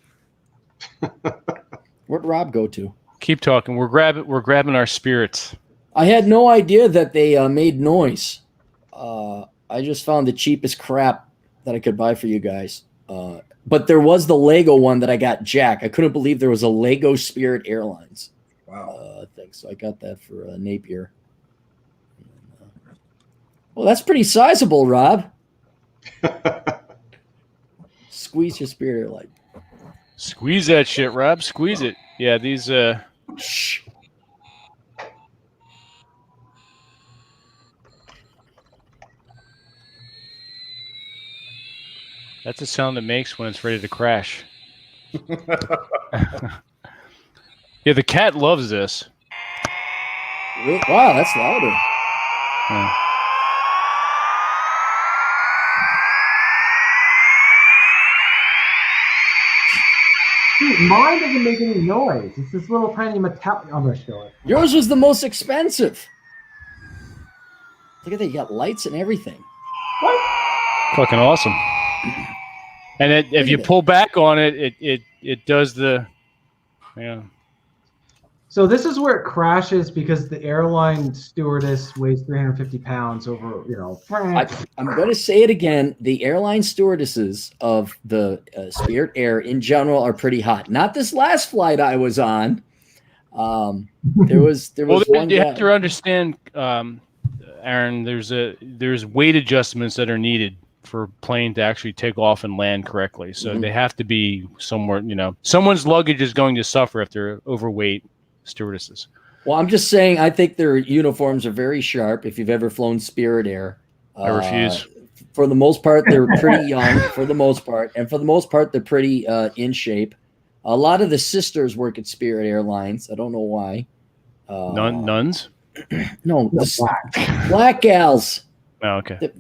Where'd Rob go to? Keep talking. We're grabbing our spirits. I had no idea that they made noise. I just found the cheapest crap that I could buy for you guys. But there was the Lego one that I got Jack. I couldn't believe there was a Lego Spirit Airlines. Wow. Thing. So I got that for Napier. Well, that's pretty sizable, Rob. Squeeze your Spirit Airline. Squeeze that shit, Rob. Squeeze it. Yeah, these. Shh. That's the sound it makes when it's ready to crash. Yeah, the cat loves this. Wow, that's louder. Yeah. Dude, mine doesn't make any noise. It's this little tiny metallic. I'm going to show it. Yours was the most expensive. Look at that. You got lights and everything. What? Fucking awesome. And if you pull back on it, it does the, yeah. So this is where it crashes because the airline stewardess weighs 350 pounds over, I'm going to say it again. The airline stewardesses of the Spirit Air in general are pretty hot. Not this last flight I was on. There was one. You have to understand, Aaron. There's weight adjustments that are needed for a plane to actually take off and land correctly. So they have to be somewhere. Someone's luggage is going to suffer if they're overweight stewardesses. Well, I'm just saying, I think their uniforms are very sharp. If you've ever flown Spirit Air, I refuse. For the most part, they're pretty young. For the most part, they're pretty in shape. A lot of the sisters work at Spirit Airlines. I don't know why. Nuns? No, black gals. Oh, okay.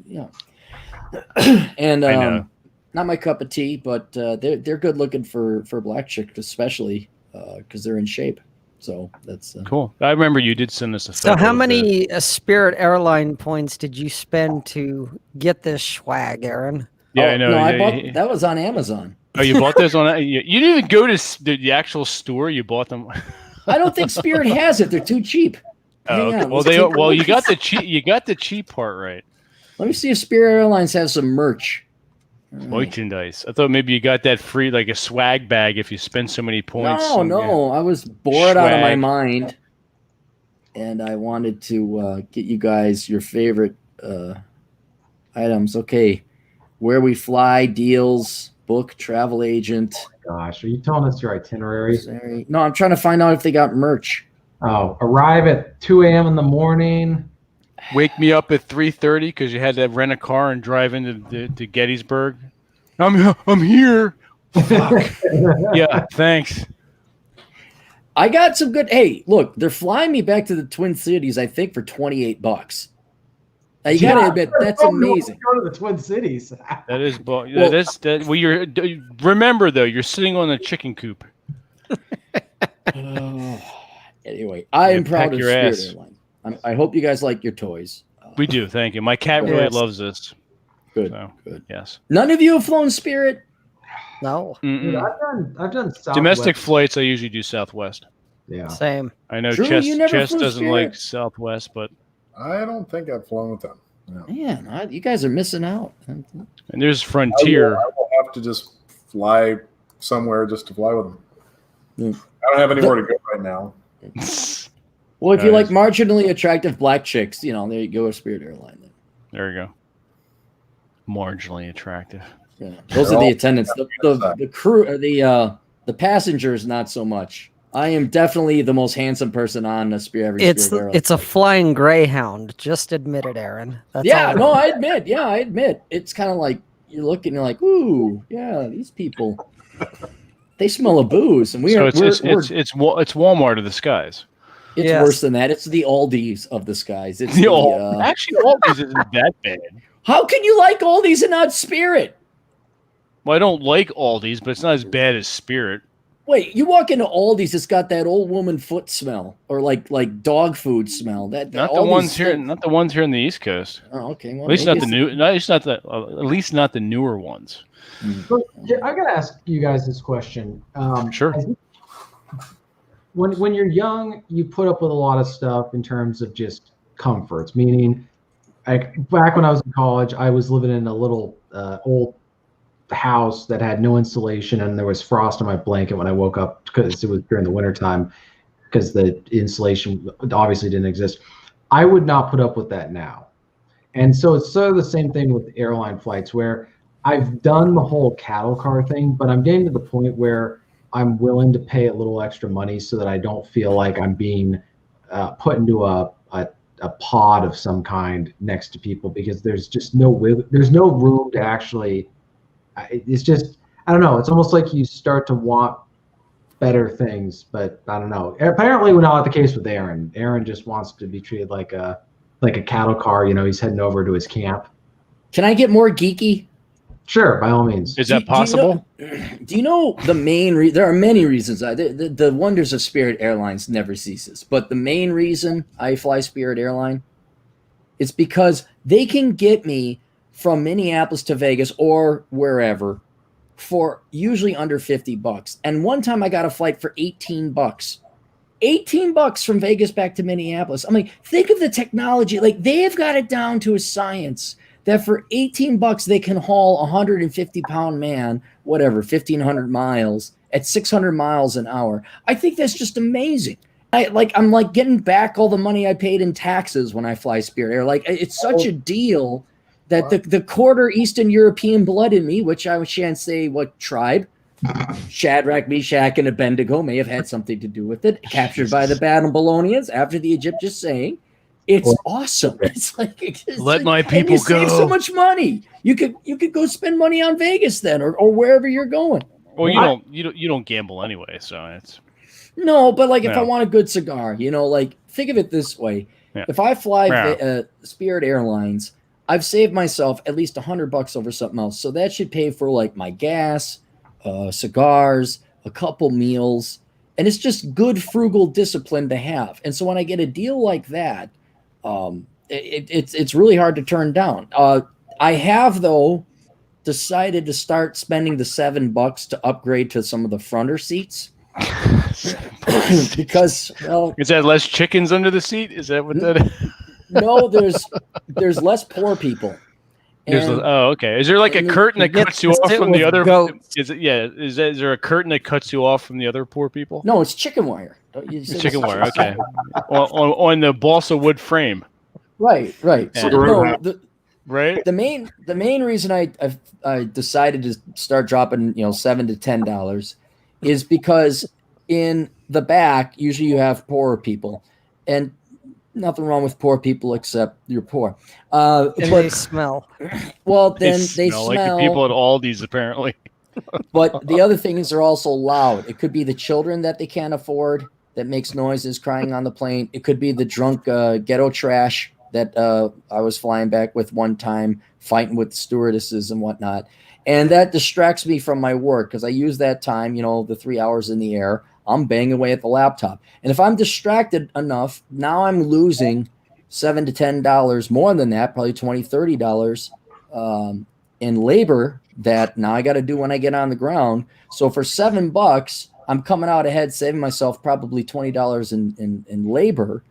And I know. not my cup of tea, but they're good looking for black chicks, especially because they're in shape. So that's cool. I remember you did send us a photo. So how many Spirit Airline points did you spend to get this swag, Aaron? Yeah, I know. No, I bought that was on Amazon. Oh, you bought those on? You didn't even go to the actual store. You bought them. I don't think Spirit has it. They're too cheap. Oh, okay. Well, you got the cheap. You got the cheap part right. Let me see if Spirit Airlines has some merch. Merchandise. I thought maybe you got that free, like a swag bag, if you spend so many points. No. I was bored out of my mind, and I wanted to get you guys your favorite items. Okay, where we fly, deals, book, travel agent. Gosh, are you telling us your itinerary? Sorry. No, I'm trying to find out if they got merch. Oh, arrive at 2 a.m. in the morning. Wake me up at 3:30 because you had to rent a car and drive into to Gettysburg. I'm here. Fuck. Yeah, thanks. I got some good. Hey, look, they're flying me back to the Twin Cities. I think for $28. Now, you gotta admit that's amazing. Go to the Twin Cities. That is. Well, you're. Remember though, you're sitting on a chicken coop. Anyway, I am proud of Spirit Airline. I hope you guys like your toys. We do, thank you. My cat really loves this. Good, so, good. Yes. None of you have flown Spirit? No. Dude, I've done Southwest. Domestic flights. I usually do Southwest. Yeah. Same. I know Drew, Chess doesn't like Southwest, but I don't think I've flown with them. No. Man, you guys are missing out. And there's Frontier. I will have to just fly somewhere just to fly with them. Mm. I don't have anywhere to go right now. Well, if you like marginally attractive black chicks, there you go, a Spirit Airline. Then. There you go. Marginally attractive. Yeah. Those are the attendants. The crew, the passengers, not so much. I am definitely the most handsome person on a Spirit Airline. It's a flying Greyhound. Just admit it, Aaron. That's I admit. Yeah, I admit. It's kind of like you're looking, you're like, ooh, yeah, these people, they smell of booze, and it's Walmart of the skies. It's worse than that. It's the Aldi's of the skies. It's actually Aldi's isn't that bad. How can you like Aldi's and not Spirit? Well, I don't like Aldi's, but it's not as bad as Spirit. Wait, you walk into Aldi's, it's got that old woman foot smell, or like dog food smell. Not the ones here in the East Coast. Oh, okay. Well, at least not the new. At least not the newer ones. So, I gotta ask you guys this question. Sure. When you're young, you put up with a lot of stuff in terms of just comforts. Meaning, like back when I was in college, I was living in a little old house that had no insulation, and there was frost on my blanket when I woke up because it was during the wintertime because the insulation obviously didn't exist. I would not put up with that now. And so it's sort of the same thing with airline flights where I've done the whole cattle car thing, but I'm getting to the point where I'm willing to pay a little extra money so that I don't feel like I'm being put into a pod of some kind next to people, because there's just no room to actually. It's just, I don't know. It's almost like you start to want better things, but I don't know. Apparently, we're not the case with Aaron. Aaron just wants to be treated like a cattle car. He's heading over to his camp. Can I get more geeky? Sure, by all means. Is that possible? Do you know the main there are many reasons. The wonders of Spirit Airlines never ceases. But the main reason I fly Spirit Airline is because they can get me from Minneapolis to Vegas or wherever for usually under $50. And one time I got a flight for $18. $18 from Vegas back to Minneapolis. I'm like, think of the technology. Like, they've got it down to a science that for $18 they can haul a 150-pound man, whatever, 1,500 miles at 600 miles an hour. I think that's just amazing. I'm like getting back all the money I paid in taxes when I fly Spirit Air. Like, it's such a deal that the quarter Eastern European blood in me, which I shan't say what tribe, Shadrach, Meshach, and Abednego may have had something to do with it, captured by the Babylonians after the Egyptians saying, It's awesome. It's like Let my and people you save so go. much money. You could go spend money on Vegas then, or wherever you're going. Well, you don't gamble anyway, so it's No, but like if I No. want a good cigar, like think of it this way: Yeah. if I fly Yeah. Spirit Airlines, I've saved myself at least $100 over something else, so that should pay for like my gas, cigars, a couple meals, and it's just good frugal discipline to have. And so when I get a deal like that, it's really hard to turn down. I have though decided to start spending the $7 to upgrade to some of the fronter seats. Because is that less chickens under the seat? Is that what that is? No, there's less poor people. Okay. Is there like a curtain that cuts you off from the other? Is it? Yeah. Is there a curtain that cuts you off from the other poor people? No, it's chicken wire. It's chicken wire. Okay. on the balsa wood frame. Right. Yeah. So no, right. The main reason I decided to start dropping $7 to $10 is because in the back usually you have poorer people, and nothing wrong with poor people except you're poor. But they smell. Well, then they smell like the people at Aldi's apparently. But the other thing is they're also loud. It could be the children that they can't afford that makes noises crying on the plane. It could be the drunk ghetto trash that I was flying back with one time, fighting with the stewardesses and whatnot. And that distracts me from my work because I use that time, the 3 hours in the air. I'm banging away at the laptop. And if I'm distracted enough, now I'm losing $7 to $10, more than that, probably $20, $30 in labor that now I got to do when I get on the ground. So for $7, I'm coming out ahead, saving myself probably $20 in labor.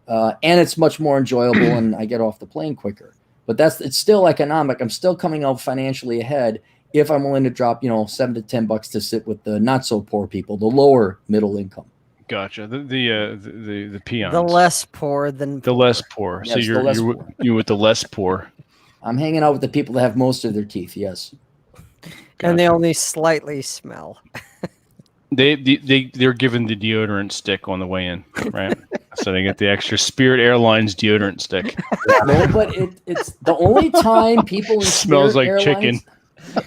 And it's much more enjoyable and I get off the plane quicker. But it's still economic. I'm still coming out financially ahead if I'm willing to drop, $7 to $10 to sit with the not so poor people, the lower middle income. Gotcha. The peons. The less poor than the less poor. Yes, So you're with the less poor. I'm hanging out with the people that have most of their teeth. Yes. Gotcha. And they only slightly smell. They're given the deodorant stick on the way in, right? So they get the extra Spirit Airlines deodorant stick. No, but it's the only time people in smells like Airlines, chicken.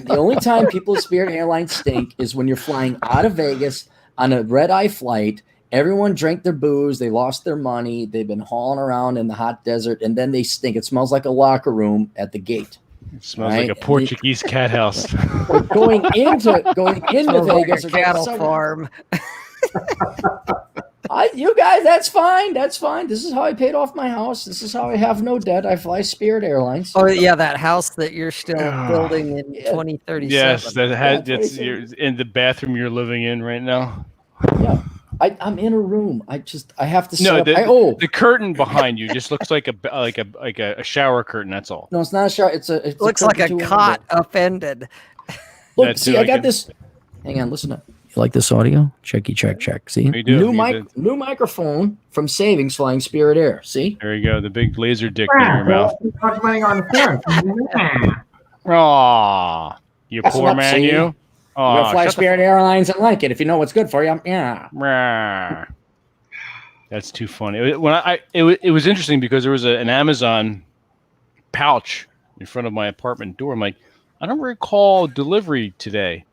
The only time people in Spirit Airlines stink is when you're flying out of Vegas on a red-eye flight. Everyone drank their booze. They lost their money. They've been hauling around in the hot desert, and then they stink. It smells like a locker room at the gate. It smells like a Portuguese cat house. Going into Vegas, like a cattle farm. You guys, that's fine. That's fine. This is how I paid off my house. This is how I have no debt. I fly Spirit Airlines. Oh yeah, that house that you're still building in 2037. Yes, that's in the bathroom you're living in right now. Yeah, I'm in a room. I have to. The curtain behind you just looks like a shower curtain. That's all. No, it's not a shower. It looks like a cot upended. Look, see, I got this. Hang on, listen up. You like this audio? Check. See, new microphone from Savings Flying Spirit Air. See, there you go. The big laser dick in your mouth. Aw, you That's poor man, you. You're gonna fly Spirit Airlines and like it if you know what's good for you. Yeah. That's too funny. It was interesting because there was an Amazon pouch in front of my apartment door. I'm like, I don't recall delivery today.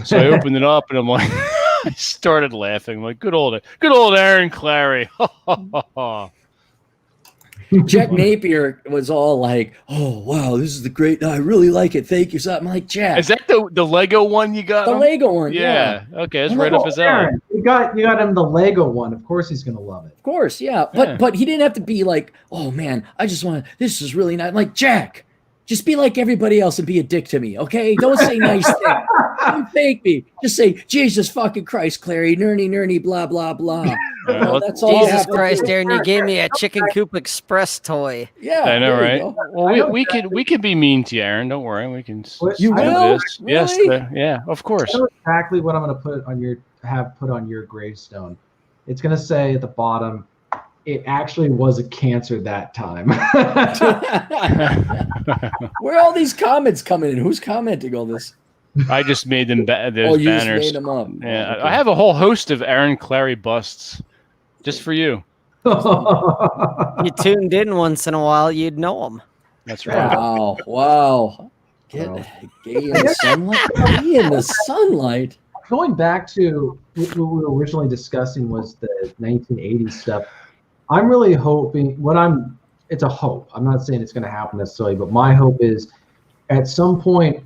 So I opened it up and I'm like, I started laughing. I'm like, good old Aaron Clary. Jack Napier was all like, "Oh wow, this is the great. I really like it. Thank you." So I'm like, Jack, is that the Lego one you got? The Lego one, yeah. Okay, that's right up his alley. You got him the Lego one. Of course, he's gonna love it. Of course, yeah. But he didn't have to be like, "Oh man, I just want this is really nice." I'm like, Jack, just be like everybody else and be a dick to me, okay? Don't say nice things. Don't fake me. Just say, Jesus fucking Christ, Clary, nerdy, blah, blah, blah. That's all. Jesus Christ, Aaron, you gave me a Chicken Coop Express toy. Yeah, I know, right? Well, we could be mean to you, Aaron. Don't worry, we can. You will? This. Really? Yes, yeah, of course. I know exactly what I'm going to put on your gravestone. It's going to say at the bottom, it actually was a cancer that time. Where are all these comments coming in? Who's commenting all this? I just made them those you banners. just made them up. Yeah, okay. I have a whole host of Aaron Clary busts just for you. You tuned in once in a while, you'd know them. That's right. Wow. Get gay in the sunlight. Gay in the sunlight. Going back to what we were originally discussing was the 1980s stuff. I'm really hoping it's a hope. I'm not saying it's going to happen necessarily, but my hope is at some point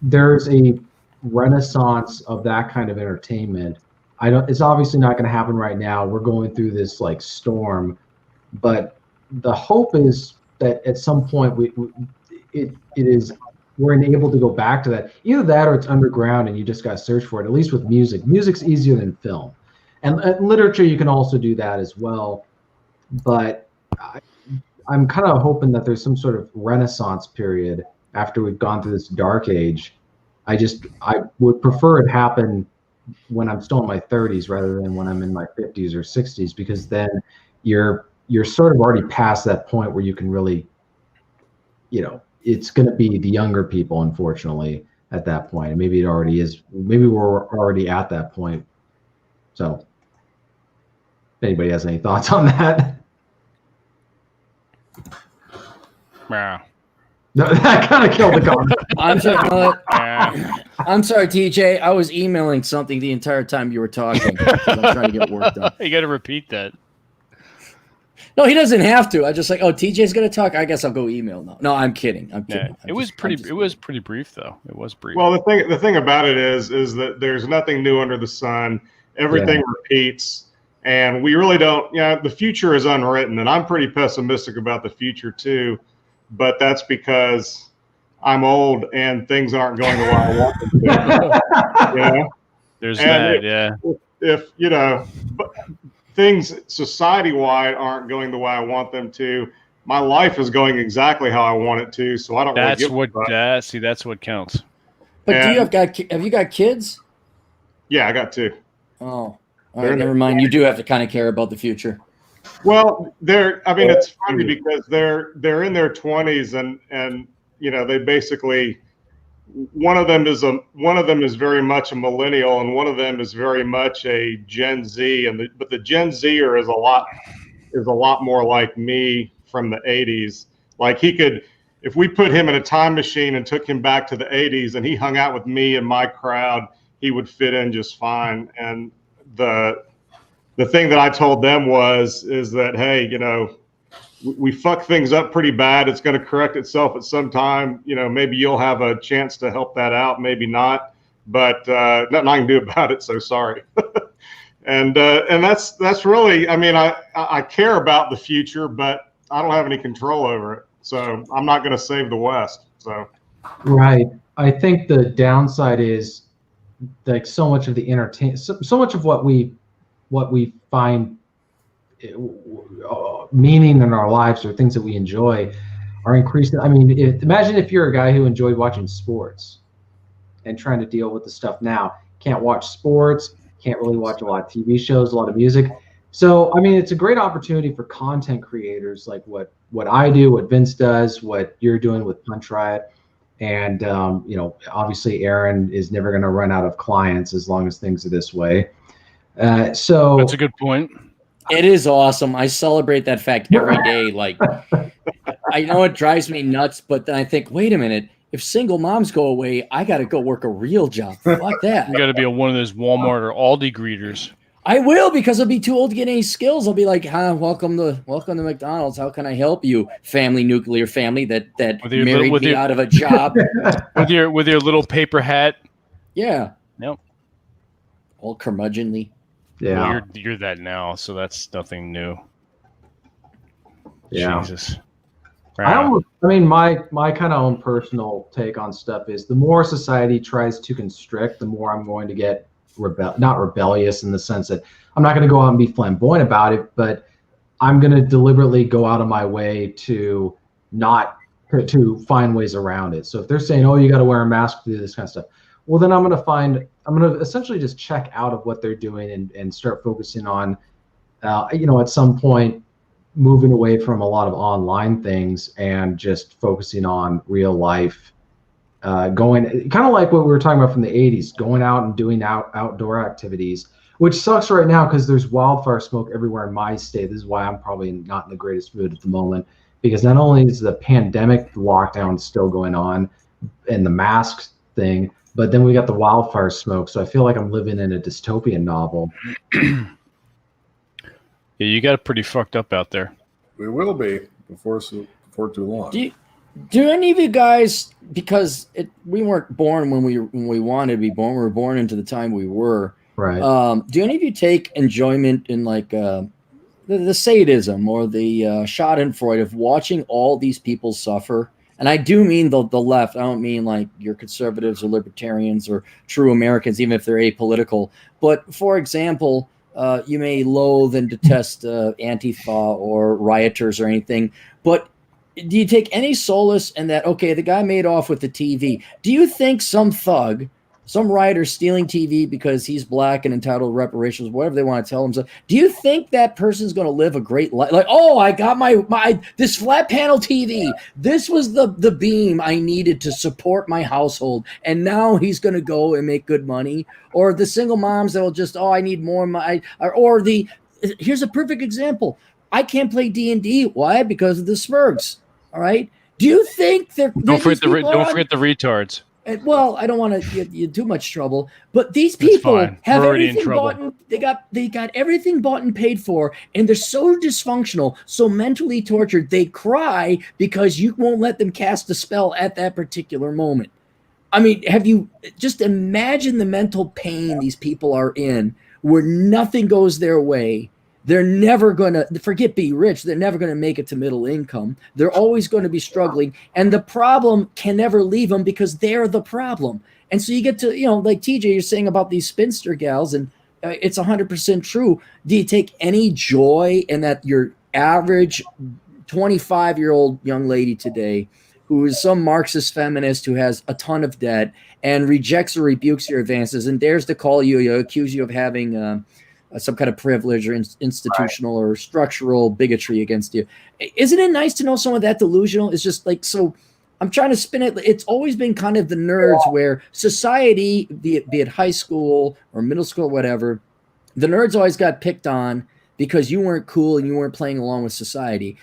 there's a renaissance of that kind of entertainment. It's obviously not going to happen right now. We're going through this like storm, but the hope is that at some point we're able to go back to that. Either that or it's underground and you just got to search for it. At least with music. Music's easier than film. And literature, you can also do that as well. But I'm kind of hoping that there's some sort of renaissance period after we've gone through this dark age. I would prefer it happen when I'm still in my 30s rather than when I'm in my 50s or 60s, because then you're sort of already past that point where you can really, it's going to be the younger people, unfortunately, at that point. And maybe it already is. Maybe we're already at that point. So if anybody has any thoughts on that? Yeah. No, that kind of killed the comment. I'm sorry, TJ. I was emailing something the entire time you were talking. I'm trying to get work done. You got to repeat that. No, he doesn't have to. I just like, TJ's gonna talk. I guess I'll go email now. No, I'm kidding. Yeah, it was pretty brief though. It was brief. Well, the thing about it is that there's nothing new under the sun. Everything repeats, and we really don't. The future is unwritten, and I'm pretty pessimistic about the future too. But that's because I'm old and things aren't going the way I want them to. There's that. If things society-wide aren't going the way I want them to, my life is going exactly how I want it to. So I don't. That's what counts. But have you got kids? Yeah, I got two. Oh, all right. Never mind. You do have to kind of care about the future. Well, it's funny because they're in their 20s and they basically, one of them is very much a millennial and one of them is very much a Gen Z, but the Gen Zer is a lot more like me from the 80s. Like if we put him in a time machine and took him back to the 80s and he hung out with me and my crowd, he would fit in just fine. And the thing that I told them is that, hey, we fuck things up pretty bad. It's going to correct itself at some time. Maybe you'll have a chance to help that out. Maybe not, but nothing I can do about it. So sorry. and that's really, I care about the future, but I don't have any control over it. So I'm not going to save the West. So. Right. I think the downside is like so much of the so much of what we find meaning in our lives or things that we enjoy are increasing. Imagine if you're a guy who enjoyed watching sports and trying to deal with the stuff now. Can't watch sports, can't really watch a lot of TV shows, a lot of music. So, it's a great opportunity for content creators like what I do, what Vince does, what you're doing with Punch Riot. And, obviously Aaron is never going to run out of clients as long as things are this way. So that's a good point. It is awesome. I celebrate that fact every day. Like, I know it drives me nuts, but then I think, wait a minute. If single moms go away, I got to go work a real job. Fuck that. You got to be one of those Walmart or Aldi greeters. I will, because I'll be too old to get any skills. I'll be like, welcome to McDonald's. How can I help you, nuclear family that married me out of a job with your little paper hat? Yeah. Nope. All curmudgeonly. Yeah. Well, you're that now, so that's nothing new. Yeah. Jesus. My kind of own personal take on stuff is the more society tries to constrict, the more I'm going to get not rebellious in the sense that I'm not going to go out and be flamboyant about it, but I'm going to deliberately go out of my way to find ways around it. So if they're saying, oh, you got to wear a mask to do this kind of stuff, well, then I'm going to essentially just check out of what they're doing and start focusing on, at some point moving away from a lot of online things and just focusing on real life, going kind of like what we were talking about from the 80s, going out and doing outdoor activities, which sucks right now because there's wildfire smoke everywhere in my state. This is why I'm probably not in the greatest mood at the moment, because not only is the pandemic lockdown still going on and the masks thing, but then we got the wildfire smoke. So I feel like I'm living in a dystopian novel. Yeah, you got it pretty fucked up out there. We will be before too long. Do any of you guys, because we weren't born when we wanted to be born, we were born into the time we were. Right. Do any of you take enjoyment in like the sadism or the schadenfreude of watching all these people suffer? And I do mean the left. I don't mean like your conservatives or libertarians or true Americans, even if they're apolitical. But for example, you may loathe and detest Antifa or rioters or anything, but do you take any solace in that, okay, the guy made off with the TV. Do you think some thug, some rioter stealing TV because he's black and entitled to reparations, whatever they want to tell him, do you think that person's going to live a great life? Like, oh, I got my this flat panel TV. This was the beam I needed to support my household. And now he's going to go and make good money. Or the single moms that will just, oh, I need more money. Or here's a perfect example. I can't play D&D. Why? Because of the Smurgs. All right. Do you think don't forget the retards? Well, I don't want to get you too much trouble, but these people have everything bought and they got everything bought and paid for, and they're so dysfunctional, so mentally tortured. They cry because you won't let them cast a spell at that particular moment. I mean, have you just imagine the mental pain these people are in, where nothing goes their way. They're never going to, forget be rich, they're never going to make it to middle income. They're always going to be struggling. And the problem can never leave them because they're the problem. And so you get to, like TJ, you're saying about these spinster gals, and it's 100% true. Do you take any joy in that your average 25-year-old young lady today who is some Marxist feminist who has a ton of debt and rejects or rebukes your advances and dares to call you, accuse you of having some kind of privilege or institutional or structural bigotry against you? Isn't it nice to know some of that delusional is just like, so I'm trying to spin it. It's always been kind of the nerds where society, be it high school or middle school or whatever, the nerds always got picked on because you weren't cool and you weren't playing along with society.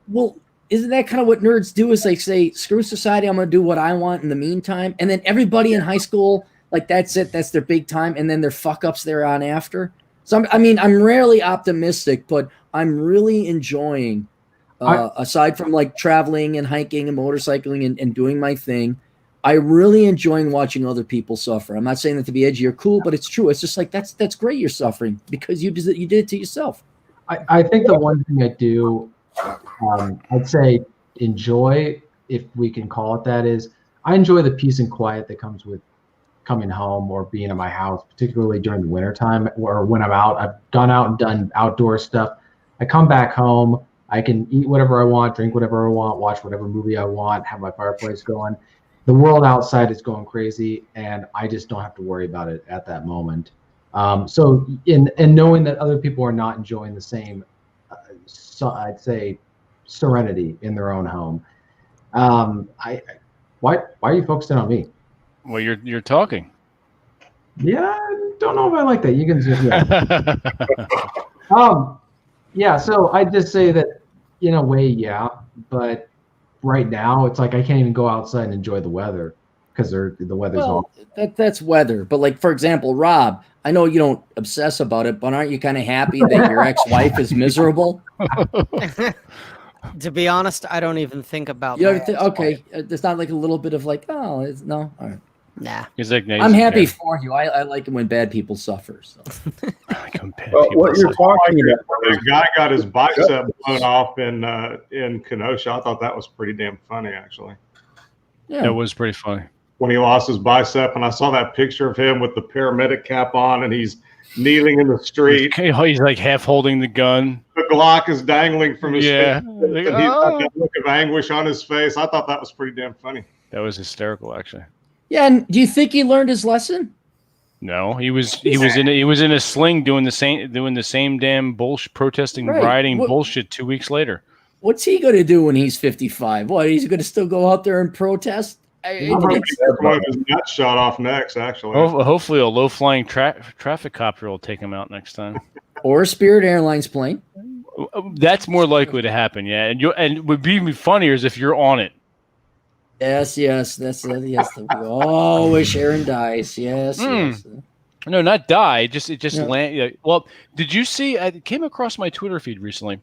Well, isn't that kind of what nerds do, is they say, screw society, I'm going to do what I want in the meantime. And then everybody in high school, like that's it, that's their big time. And then their fuck ups they're on after. So, I'm rarely optimistic, but I'm really enjoying, aside from like traveling and hiking and motorcycling and doing my thing, I really enjoying watching other people suffer. I'm not saying that to be edgy or cool, but it's true. It's just like, that's great you're suffering because you did it to yourself. I think the one thing I do, I'd say enjoy, if we can call it that, is I enjoy the peace and quiet that comes with coming home or being in my house, particularly during the wintertime or when I'm out. I've gone out and done outdoor stuff. I come back home, I can eat whatever I want, drink whatever I want, watch whatever movie I want, have my fireplace going. The world outside is going crazy, and I just don't have to worry about it at that moment. So in knowing that other people are not enjoying the same, I'd say, serenity in their own home. Why are you focusing on me? Well, you're talking. Yeah, I don't know if I like that. You can just, yeah. So I just say that in a way, yeah, but right now it's like I can't even go outside and enjoy the weather because the weather's all. That's weather. But like, for example, Rob, I know you don't obsess about it, but aren't you kind of happy that your ex-wife is miserable? To be honest, I don't even think about. Okay, there's not like a little bit of like, oh, no, all right. Nah. He's like, I'm happy for you. I like it when bad people suffer. So. I like when bad people what you're suffer. talking about? This guy got his bicep blown off in Kenosha. I thought that was pretty damn funny, actually. Yeah, it was pretty funny when he lost his bicep, and I saw that picture of him with the paramedic cap on, and he's kneeling in the street. He's like half holding the gun. The Glock is dangling from his face. Like, He's got that look of anguish on his face. I thought that was pretty damn funny. That was hysterical, actually. Yeah, and do you think he learned his lesson? No, he was in a sling doing the same damn bullshit, protesting, rioting bullshit 2 weeks later. What's he going to do when he's 55? What, he's going to still go out there and protest? One of his nuts shot off next, actually. Hopefully, a low-flying traffic copter will take him out next time. Or a Spirit Airlines plane. That's more likely to happen, yeah. And it would be even funnier is if you're on it. Yes. That's yes. Oh, wish Aaron dies. Yes. No, not die. It just land. Well, did you see? I came across my Twitter feed recently.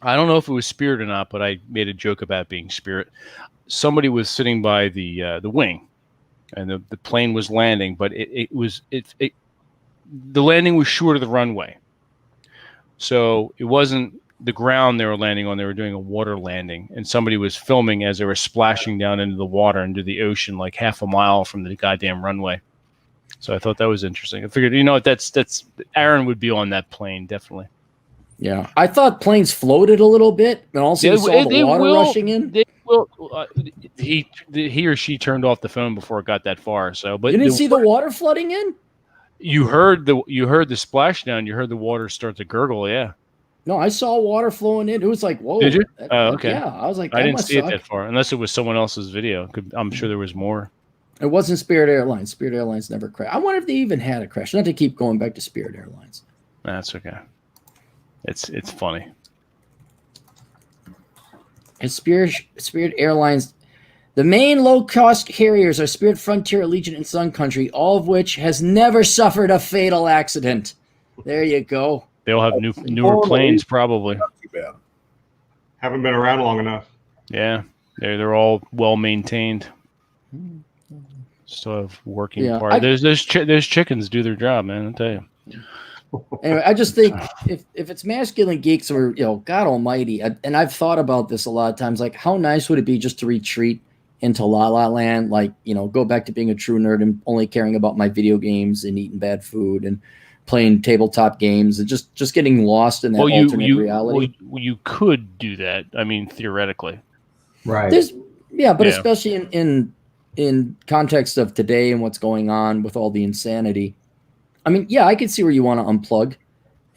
I don't know if it was Spirit or not, but I made a joke about being Spirit. Somebody was sitting by the wing, and the plane was landing, but the landing was short of the runway, so it wasn't the ground they were landing on. They were doing a water landing, and somebody was filming as they were splashing down into the water, into the ocean, like half a mile from the goddamn runway. So I thought that was interesting. I figured, that's Aaron would be on that plane, definitely. Yeah, I thought planes floated a little bit, and also you saw the water rushing in. They will. He or she turned off the phone before it got that far. So, but you didn't see the water flooding in. You heard the splashdown. You heard the water start to gurgle. Yeah. No, I saw water flowing in. It was like, whoa. Did you? Okay. Yeah, I was like, I didn't see it that far, unless it was someone else's video. I'm sure there was more. It wasn't Spirit Airlines. Spirit Airlines never crashed. I wonder if they even had a crash. Not to keep going back to Spirit Airlines. That's okay. It's funny. And Spirit Airlines, the main low-cost carriers are Spirit, Frontier, Allegiant, and Sun Country, all of which has never suffered a fatal accident. There you go. They'll have newer planes, probably. Not too bad. Haven't been around long enough. Yeah, they're all well maintained. Still have working parts. Those chickens do their job, man. I'll tell you. Anyway, I just think if it's masculine geeks or God Almighty, and I've thought about this a lot of times, like how nice would it be just to retreat into La La Land, like go back to being a true nerd and only caring about my video games and eating bad food and playing tabletop games and just getting lost in that alternate reality. Well, you could do that. I mean, theoretically, right? Especially in context of today and what's going on with all the insanity. I mean, yeah, I could see where you want to unplug,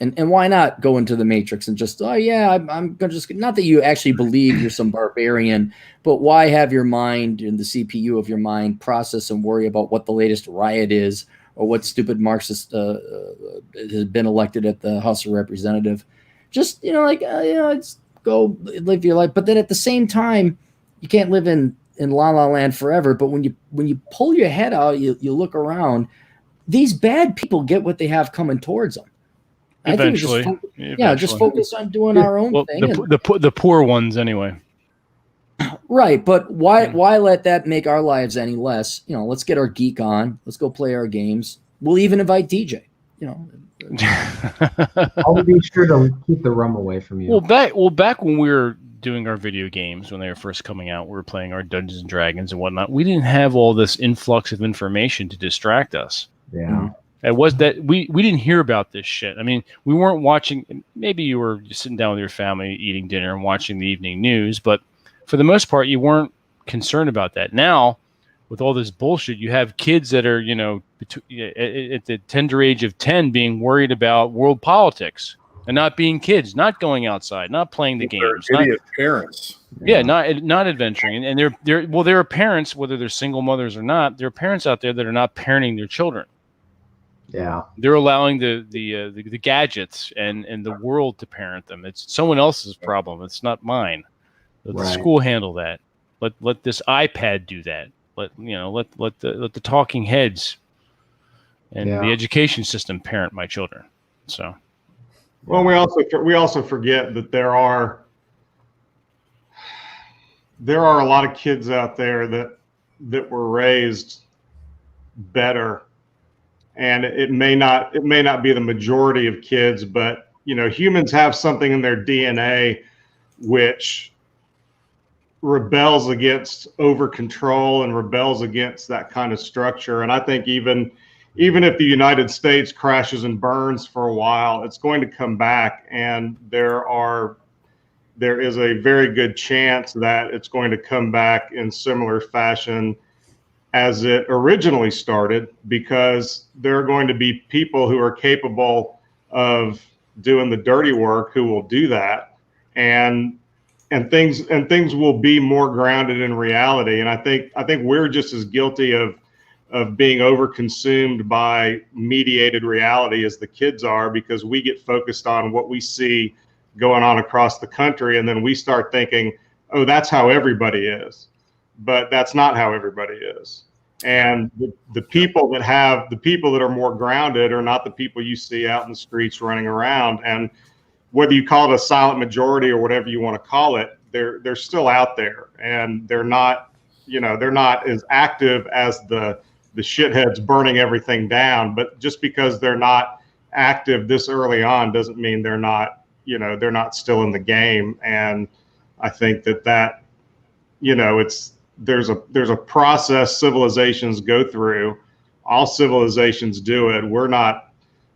and why not go into the Matrix and just, I'm gonna just, not that you actually believe you're some barbarian, but why have your mind and the CPU of your mind process and worry about what the latest riot is or what stupid Marxist has been elected at the House of Representatives? Just just go live your life. But then at the same time, you can't live in La La Land forever. But when you pull your head out, you look around. These bad people get what they have coming towards them. Eventually. Just focus on doing our own thing. The poor ones, anyway. Right, but why let that make our lives any less? Let's get our geek on. Let's go play our games. We'll even invite DJ. I'll be sure to keep the rum away from you. Well, back when we were doing our video games, when they were first coming out, we were playing our Dungeons and Dragons and whatnot. We didn't have all this influx of information to distract us. Yeah. It was that we didn't hear about this shit. I mean, we weren't watching. Maybe you were just sitting down with your family, eating dinner, and watching the evening news. But for the most part, you weren't concerned about that. Now, with all this bullshit, you have kids that are, at the tender age of 10, being worried about world politics and not being kids, not going outside, not playing the games. Idiot parents. Yeah, not adventuring, and there are parents, whether they're single mothers or not. There are parents out there that are not parenting their children. Yeah, they're allowing the gadgets and the world to parent them. It's someone else's problem. It's not mine. Let the school handle that. Let this iPad do that. Let the talking heads and the education system parent my children. So, well, we also forget that there are a lot of kids out there that were raised better. And it may not be the majority of kids, but humans have something in their DNA which rebels against over control and rebels against that kind of structure. And I think even if the United States crashes and burns for a while, it's going to come back, and there is a very good chance that it's going to come back in similar fashion as it originally started, because there are going to be people who are capable of doing the dirty work who will do that. And things will be more grounded in reality. And I think we're just as guilty of being overconsumed by mediated reality as the kids are, because we get focused on what we see going on across the country, and then we start thinking, oh, that's how everybody is. But that's not how everybody is. And the people that are more grounded are not the people you see out in the streets running around. And whether you call it a silent majority or whatever you want to call it, they're still out there, and they're not as active as the shitheads burning everything down. But just because they're not active this early on doesn't mean they're not still in the game. And I think that there's a process civilizations go through. All civilizations do it.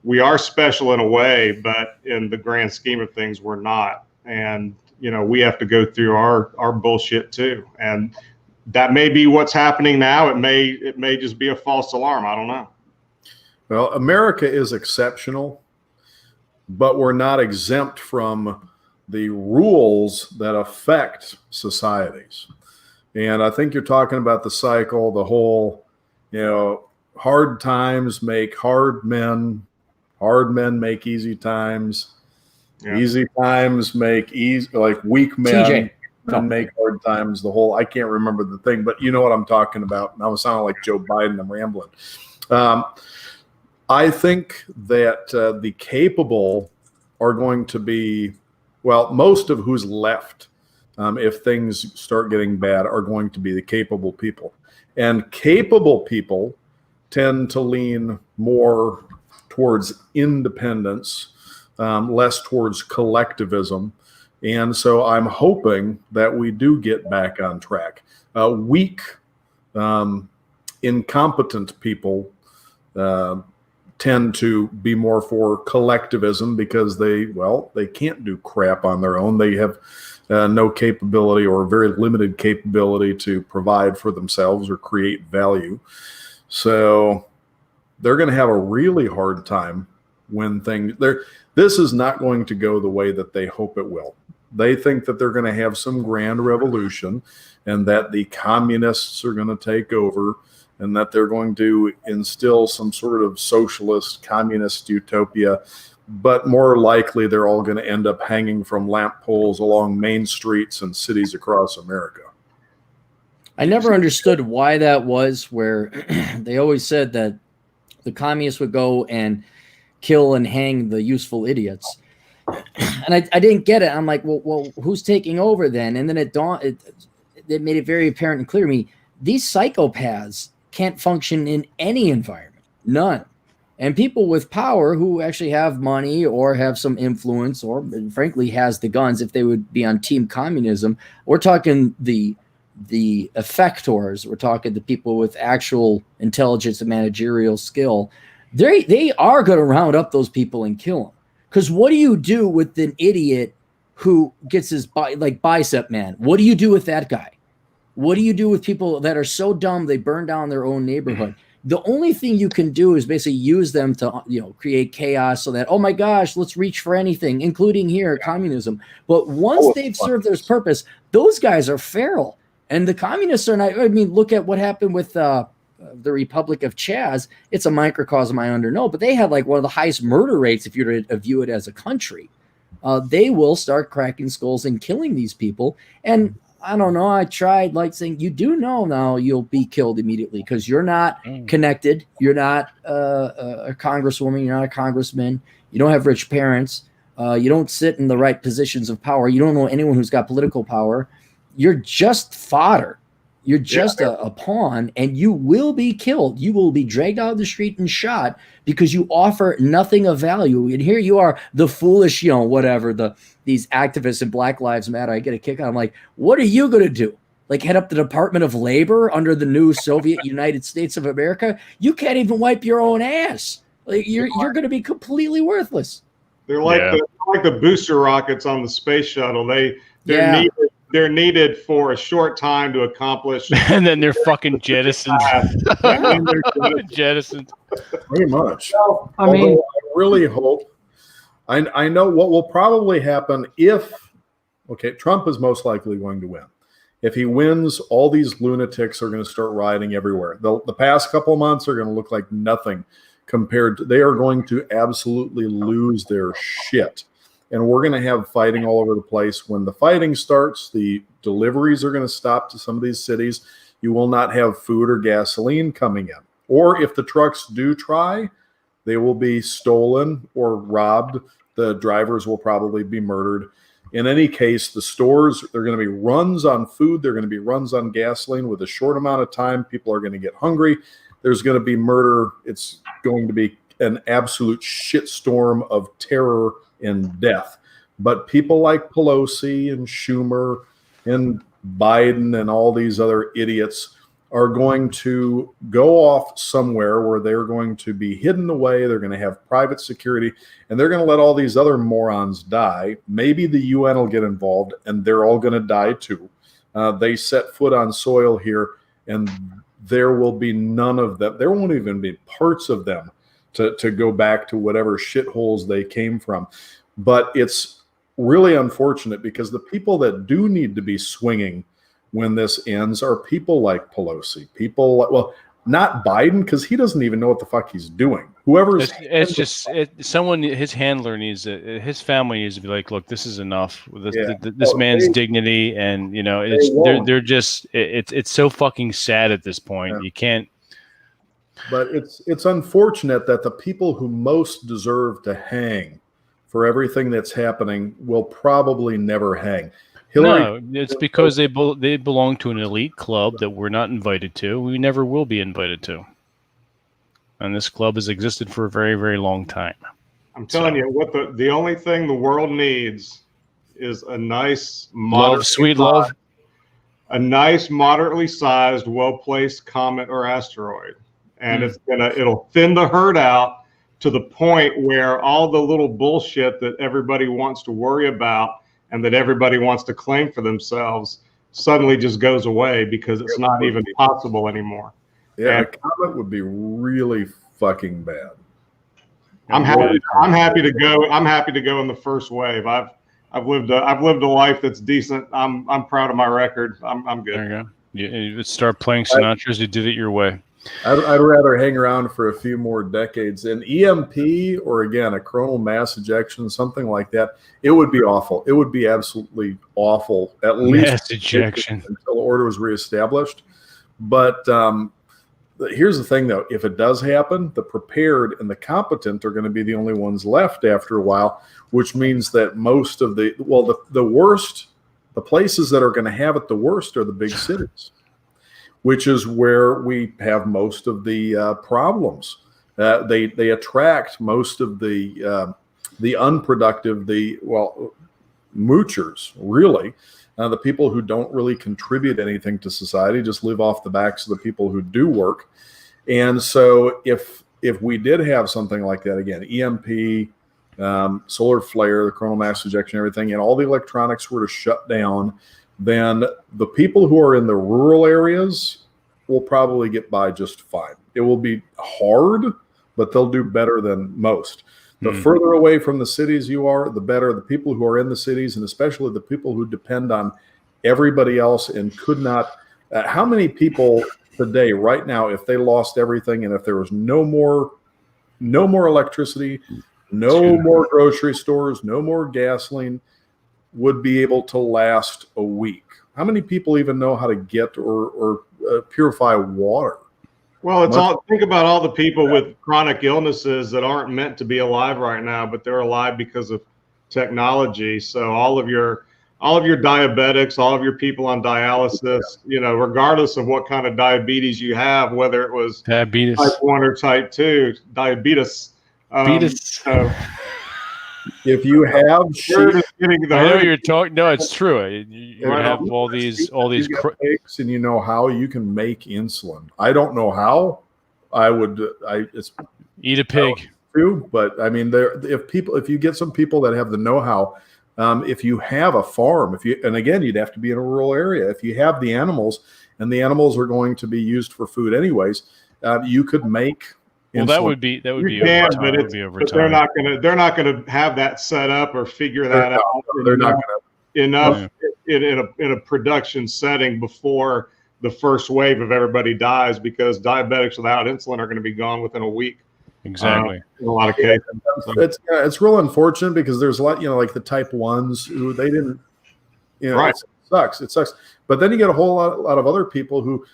We are special in a way, but in the grand scheme of things, we're not. And we have to go through our bullshit too. And that may be what's happening now. It may just be a false alarm. I don't know. Well, America is exceptional, but we're not exempt from the rules that affect societies. And I think you're talking about the cycle, the whole, hard times make hard men make easy times, easy times make weak men make hard times. The whole, I can't remember the thing, but you know what I'm talking about. And I was sounding like Joe Biden. I'm rambling. I think that the capable are going to be, most of who's left, if things start getting bad, are going to be the capable people. And capable people tend to lean more towards independence, less towards collectivism. And so I'm hoping that we do get back on track. Weak, incompetent people tend to be more for collectivism because they can't do crap on their own. They have no capability or very limited capability to provide for themselves or create value. So they're going to have a really hard time when this is not going to go the way that they hope it will. They think that they're going to have some grand revolution and that the communists are going to take over and that they're going to instill some sort of socialist, communist utopia. But more likely, they're all going to end up hanging from lamp poles along main streets and cities across America. I never understood why that was, where they always said that the communists would go and kill and hang the useful idiots. And I didn't get it. I'm like, well, who's taking over then? And then it made it very apparent and clear to me, these psychopaths can't function in any environment, none. And people with power who actually have money or have some influence or frankly has the guns, if they would be on team communism, we're talking the effectors, we're talking the people with actual intelligence and managerial skill. They are going to round up those people and kill them. Because what do you do with an idiot who gets his bicep man? What do you do with that guy? What do you do with people that are so dumb they burn down their own neighborhood? The only thing you can do is basically use them to create chaos so that, oh my gosh, let's reach for anything, including here, communism. But once they've served their purpose, those guys are feral. And the communists are not. I mean, look at what happened with the Republic of Chaz. It's a microcosm, I know, but they have like one of the highest murder rates if you were to view it as a country. They will start cracking skulls and killing these people. And I don't know. I tried saying, you do know now you'll be killed immediately because you're not connected. You're not a congresswoman. You're not a congressman. You don't have rich parents. You don't sit in the right positions of power. You don't know anyone who's got political power. You're just fodder. You're just a pawn, and you will be killed. You will be dragged out of the street and shot because you offer nothing of value. And here you are, the foolish, these activists in Black Lives Matter. I get a kick out. I'm like, what are you going to do? Like head up the Department of Labor under the new Soviet United States of America? You can't even wipe your own ass. Like you're going to be completely worthless. They're like the booster rockets on the space shuttle. They're needed for a short time to accomplish. And then they're fucking jettisoned. Jettisoned. Pretty much. Well, I really hope. I know what will probably happen if Okay, Trump is most likely going to win. If he wins, all these lunatics are going to start rioting everywhere. The past couple of months are going to look like nothing compared to, they are going to absolutely lose their shit. And we're going to have fighting all over the place. When the fighting starts, the deliveries are going to stop to some of these cities. You will not have food or gasoline coming in. Or if the trucks do try, they will be stolen or robbed. The drivers will probably be murdered. In any case, the stores, they're going to be runs on food. They're going to be runs on gasoline. With a short amount of time, people are going to get hungry. There's going to be murder. It's going to be an absolute shitstorm of terror and death. But people like Pelosi and Schumer and Biden and all these other idiots are going to go off somewhere where they're going to be hidden away. They're going to have private security, and they're going to let all these other morons die. Maybe the UN will get involved, and they're all going to die too. They set foot on soil here, and there will be none of them. There won't even be parts of them to go back to whatever shitholes they came from. But it's really unfortunate because the people that do need to be swinging when this ends are people like Pelosi, people like, well, not Biden, because he doesn't even know what the fuck he's doing. Whoever's someone, his handler needs to, his family needs to be like, look, this is enough. This man's dignity, and you know, they're just it's so fucking sad at this point. Yeah. You can't. But it's unfortunate that the people who most deserve to hang for everything that's happening will probably never hang. No, it's because they belong to an elite club that we're not invited to. We never will be invited to. And this club has existed for a very, very long time. I'm telling you, what the only thing the world needs is a nice, a nice, moderately sized, well-placed comet or asteroid, and it'll thin the herd out to the point where all the little bullshit that everybody wants to worry about and that everybody wants to claim for themselves suddenly just goes away because it's not even possible anymore. Yeah, a comet would be really fucking bad. I'm happy to go. I'm happy to go in the first wave. I've lived a life that's decent. I'm proud of my record. I'm good. There you go. You start playing Sinatra's. You did it your way. I'd rather hang around for a few more decades. An EMP or, again, a coronal mass ejection, something like that, it would be awful. It would be absolutely awful, at least mass ejection, until the order was reestablished. But here's the thing, though. If it does happen, the prepared and the competent are going to be the only ones left after a while, which means that most of the worst, the places that are going to have it the worst are the big cities, which is where we have most of the problems. They attract most of the unproductive, moochers, really. The people who don't really contribute anything to society, just live off the backs of the people who do work. And so if we did have something like that, again, EMP, solar flare, the coronal mass ejection, everything, and all the electronics were to shut down, then the people who are in the rural areas will probably get by just fine. It will be hard, but they'll do better than most. The further away from the cities you are, the better. The people who are in the cities, and especially the people who depend on everybody else and could not. How many people today, right now, if they lost everything and if there was no more electricity, no more grocery stores, no more gasoline, would be able to last a week? How many people even know how to get or purify water? Well, think about all the people with chronic illnesses that aren't meant to be alive right now, but they're alive because of technology. So all of your diabetics, all of your people on dialysis, regardless of what kind of diabetes you have, whether it was diabetes type 1 or type 2, diabetes. If you have I know you're talking. No, it's true. You have all these and you know how you can make insulin. I don't know how. Eat a pig. Too, but I mean, if you get some people that have the know-how, if you have a farm, and again, you'd have to be in a rural area. If you have the animals, and the animals are going to be used for food anyways, you could make. Well, that would be over time. But they're not going to have that set up or figure that out. They're not going enough in a production setting before the first wave of everybody dies, because diabetics without insulin are going to be gone within a week. Exactly. In a lot of cases. It's real unfortunate because there's a lot, like the type 1s who they didn't, Right. It sucks. But then you get a whole lot of other people who,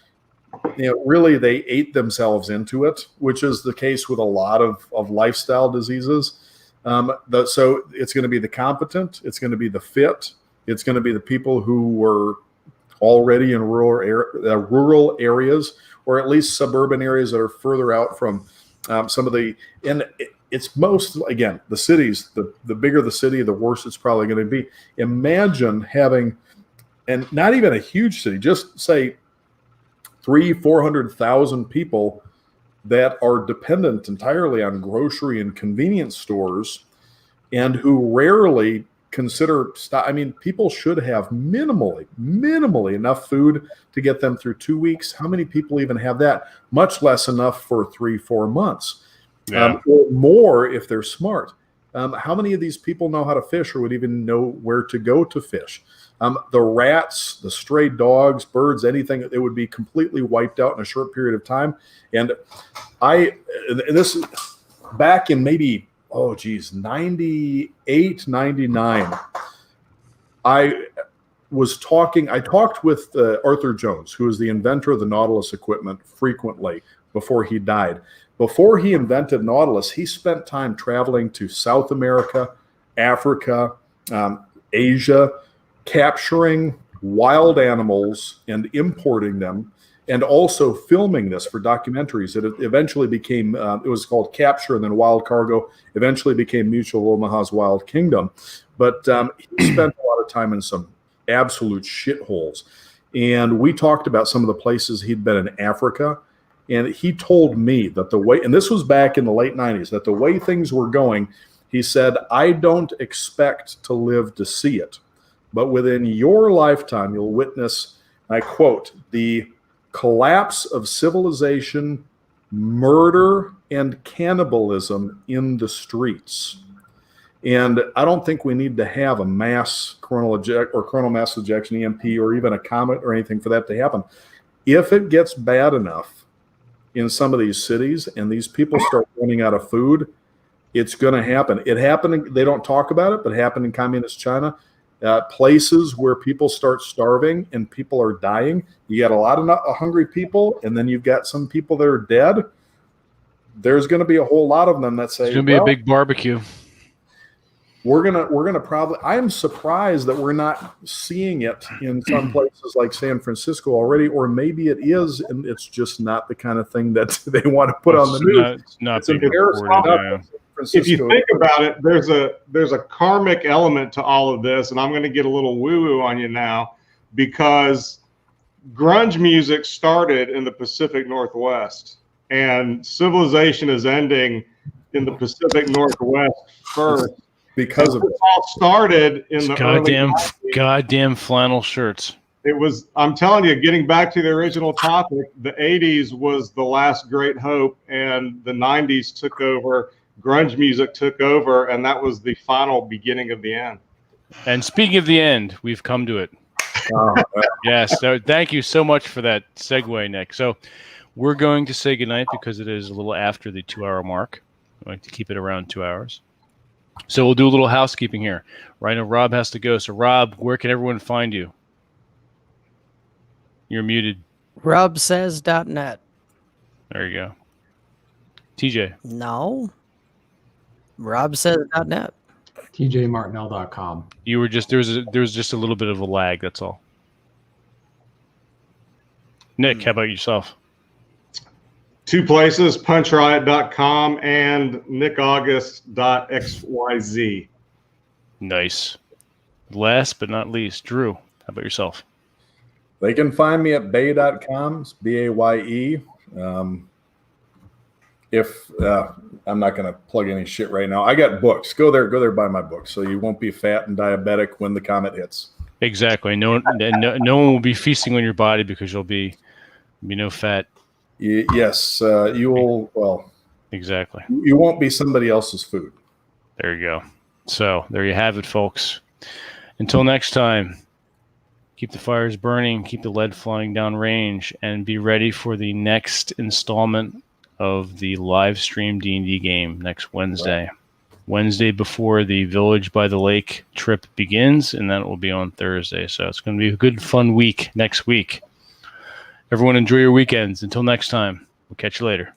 really they ate themselves into it, which is the case with a lot of lifestyle diseases. So it's going to be the competent, it's going to be the fit, it's going to be the people who were already in rural areas, or at least suburban areas that are further out from some of the, and it's most, again, the cities, the bigger the city, the worse it's probably going to be. Imagine having, and not even a huge city, just say 300,000-400,000 people that are dependent entirely on grocery and convenience stores, and who rarely consider, people should have minimally enough food to get them through 2 weeks. How many people even have that? Much less enough for 3-4 months, or more if they're smart. How many of these people know how to fish or would even know where to go to fish? The rats, the stray dogs, birds, anything, it would be completely wiped out in a short period of time. And this is back in maybe, 98, 99. I talked with Arthur Jones, who is the inventor of the Nautilus equipment, frequently before he died. Before he invented Nautilus, he spent time traveling to South America, Africa, Asia, capturing wild animals and importing them, and also filming this for documentaries. It eventually became, it was called Capture and then Wild Cargo, eventually became Mutual Omaha's Wild Kingdom. But he spent a lot of time in some absolute shitholes. And we talked about some of the places he'd been in Africa. And he told me that the way, and this was back in the late 90s, that the way things were going, he said, I don't expect to live to see it, but within your lifetime, you'll witness, I quote, the collapse of civilization, murder, and cannibalism in the streets. And I don't think we need to have a mass coronal mass ejection, EMP, or even a comet or anything for that to happen. If it gets bad enough in some of these cities and these people start running out of food, it's going to happen. It happened, they don't talk about it, but it happened in communist China. Places where people start starving and people are dying. You got a lot of hungry people, and then you've got some people that are dead. There's going to be a whole lot of them that say, it's going to be a big barbecue. We're gonna probably. I am surprised that we're not seeing it in some places like San Francisco already, or maybe it is, and it's just not the kind of thing that they want to put on the news. It's not it's embarrassing. If you think about it, there's a karmic element to all of this, and I'm going to get a little woo-woo on you now, because grunge music started in the Pacific Northwest, and civilization is ending in the Pacific Northwest first. Because of it all started in the goddamn flannel shirts. It was, I'm telling you, getting back to the original topic, the 80s was the last great hope, and the 90s took over. Grunge music took over, and that was the final beginning of the end. And speaking of the end, we've come to it. Yes. So thank you so much for that segue, Nick. So we're going to say goodnight because it is a little after the 2-hour mark. I like to keep it around 2 hours. So we'll do a little housekeeping here. Right now, Rob has to go. So, Rob, where can everyone find you? You're muted. robsays.net. There you go. TJ. No. robsays.net. tjmartinell.com. You were just there was just a little bit of a lag. That's all. Nick, how about yourself? 2 places, punchriot.com and nickaugust.xyz. Nice. Last but not least, Drew, how about yourself? They can find me at baye.com. It's BAYE. I'm not going to plug any shit right now. I got books. Go there, buy my books, so you won't be fat and diabetic when the comet hits. Exactly. No one will be feasting on your body because you'll be no fat. Yes, you will. Well, exactly. You won't be somebody else's food. There you go. So there you have it, folks. Until next time, keep the fires burning, keep the lead flying down range, and be ready for the next installment of the live stream D&D game next Wednesday. Wednesday before the Village by the Lake trip begins, and that will be on Thursday. So it's going to be a good, fun week next week. Everyone enjoy your weekends. Until next time, we'll catch you later.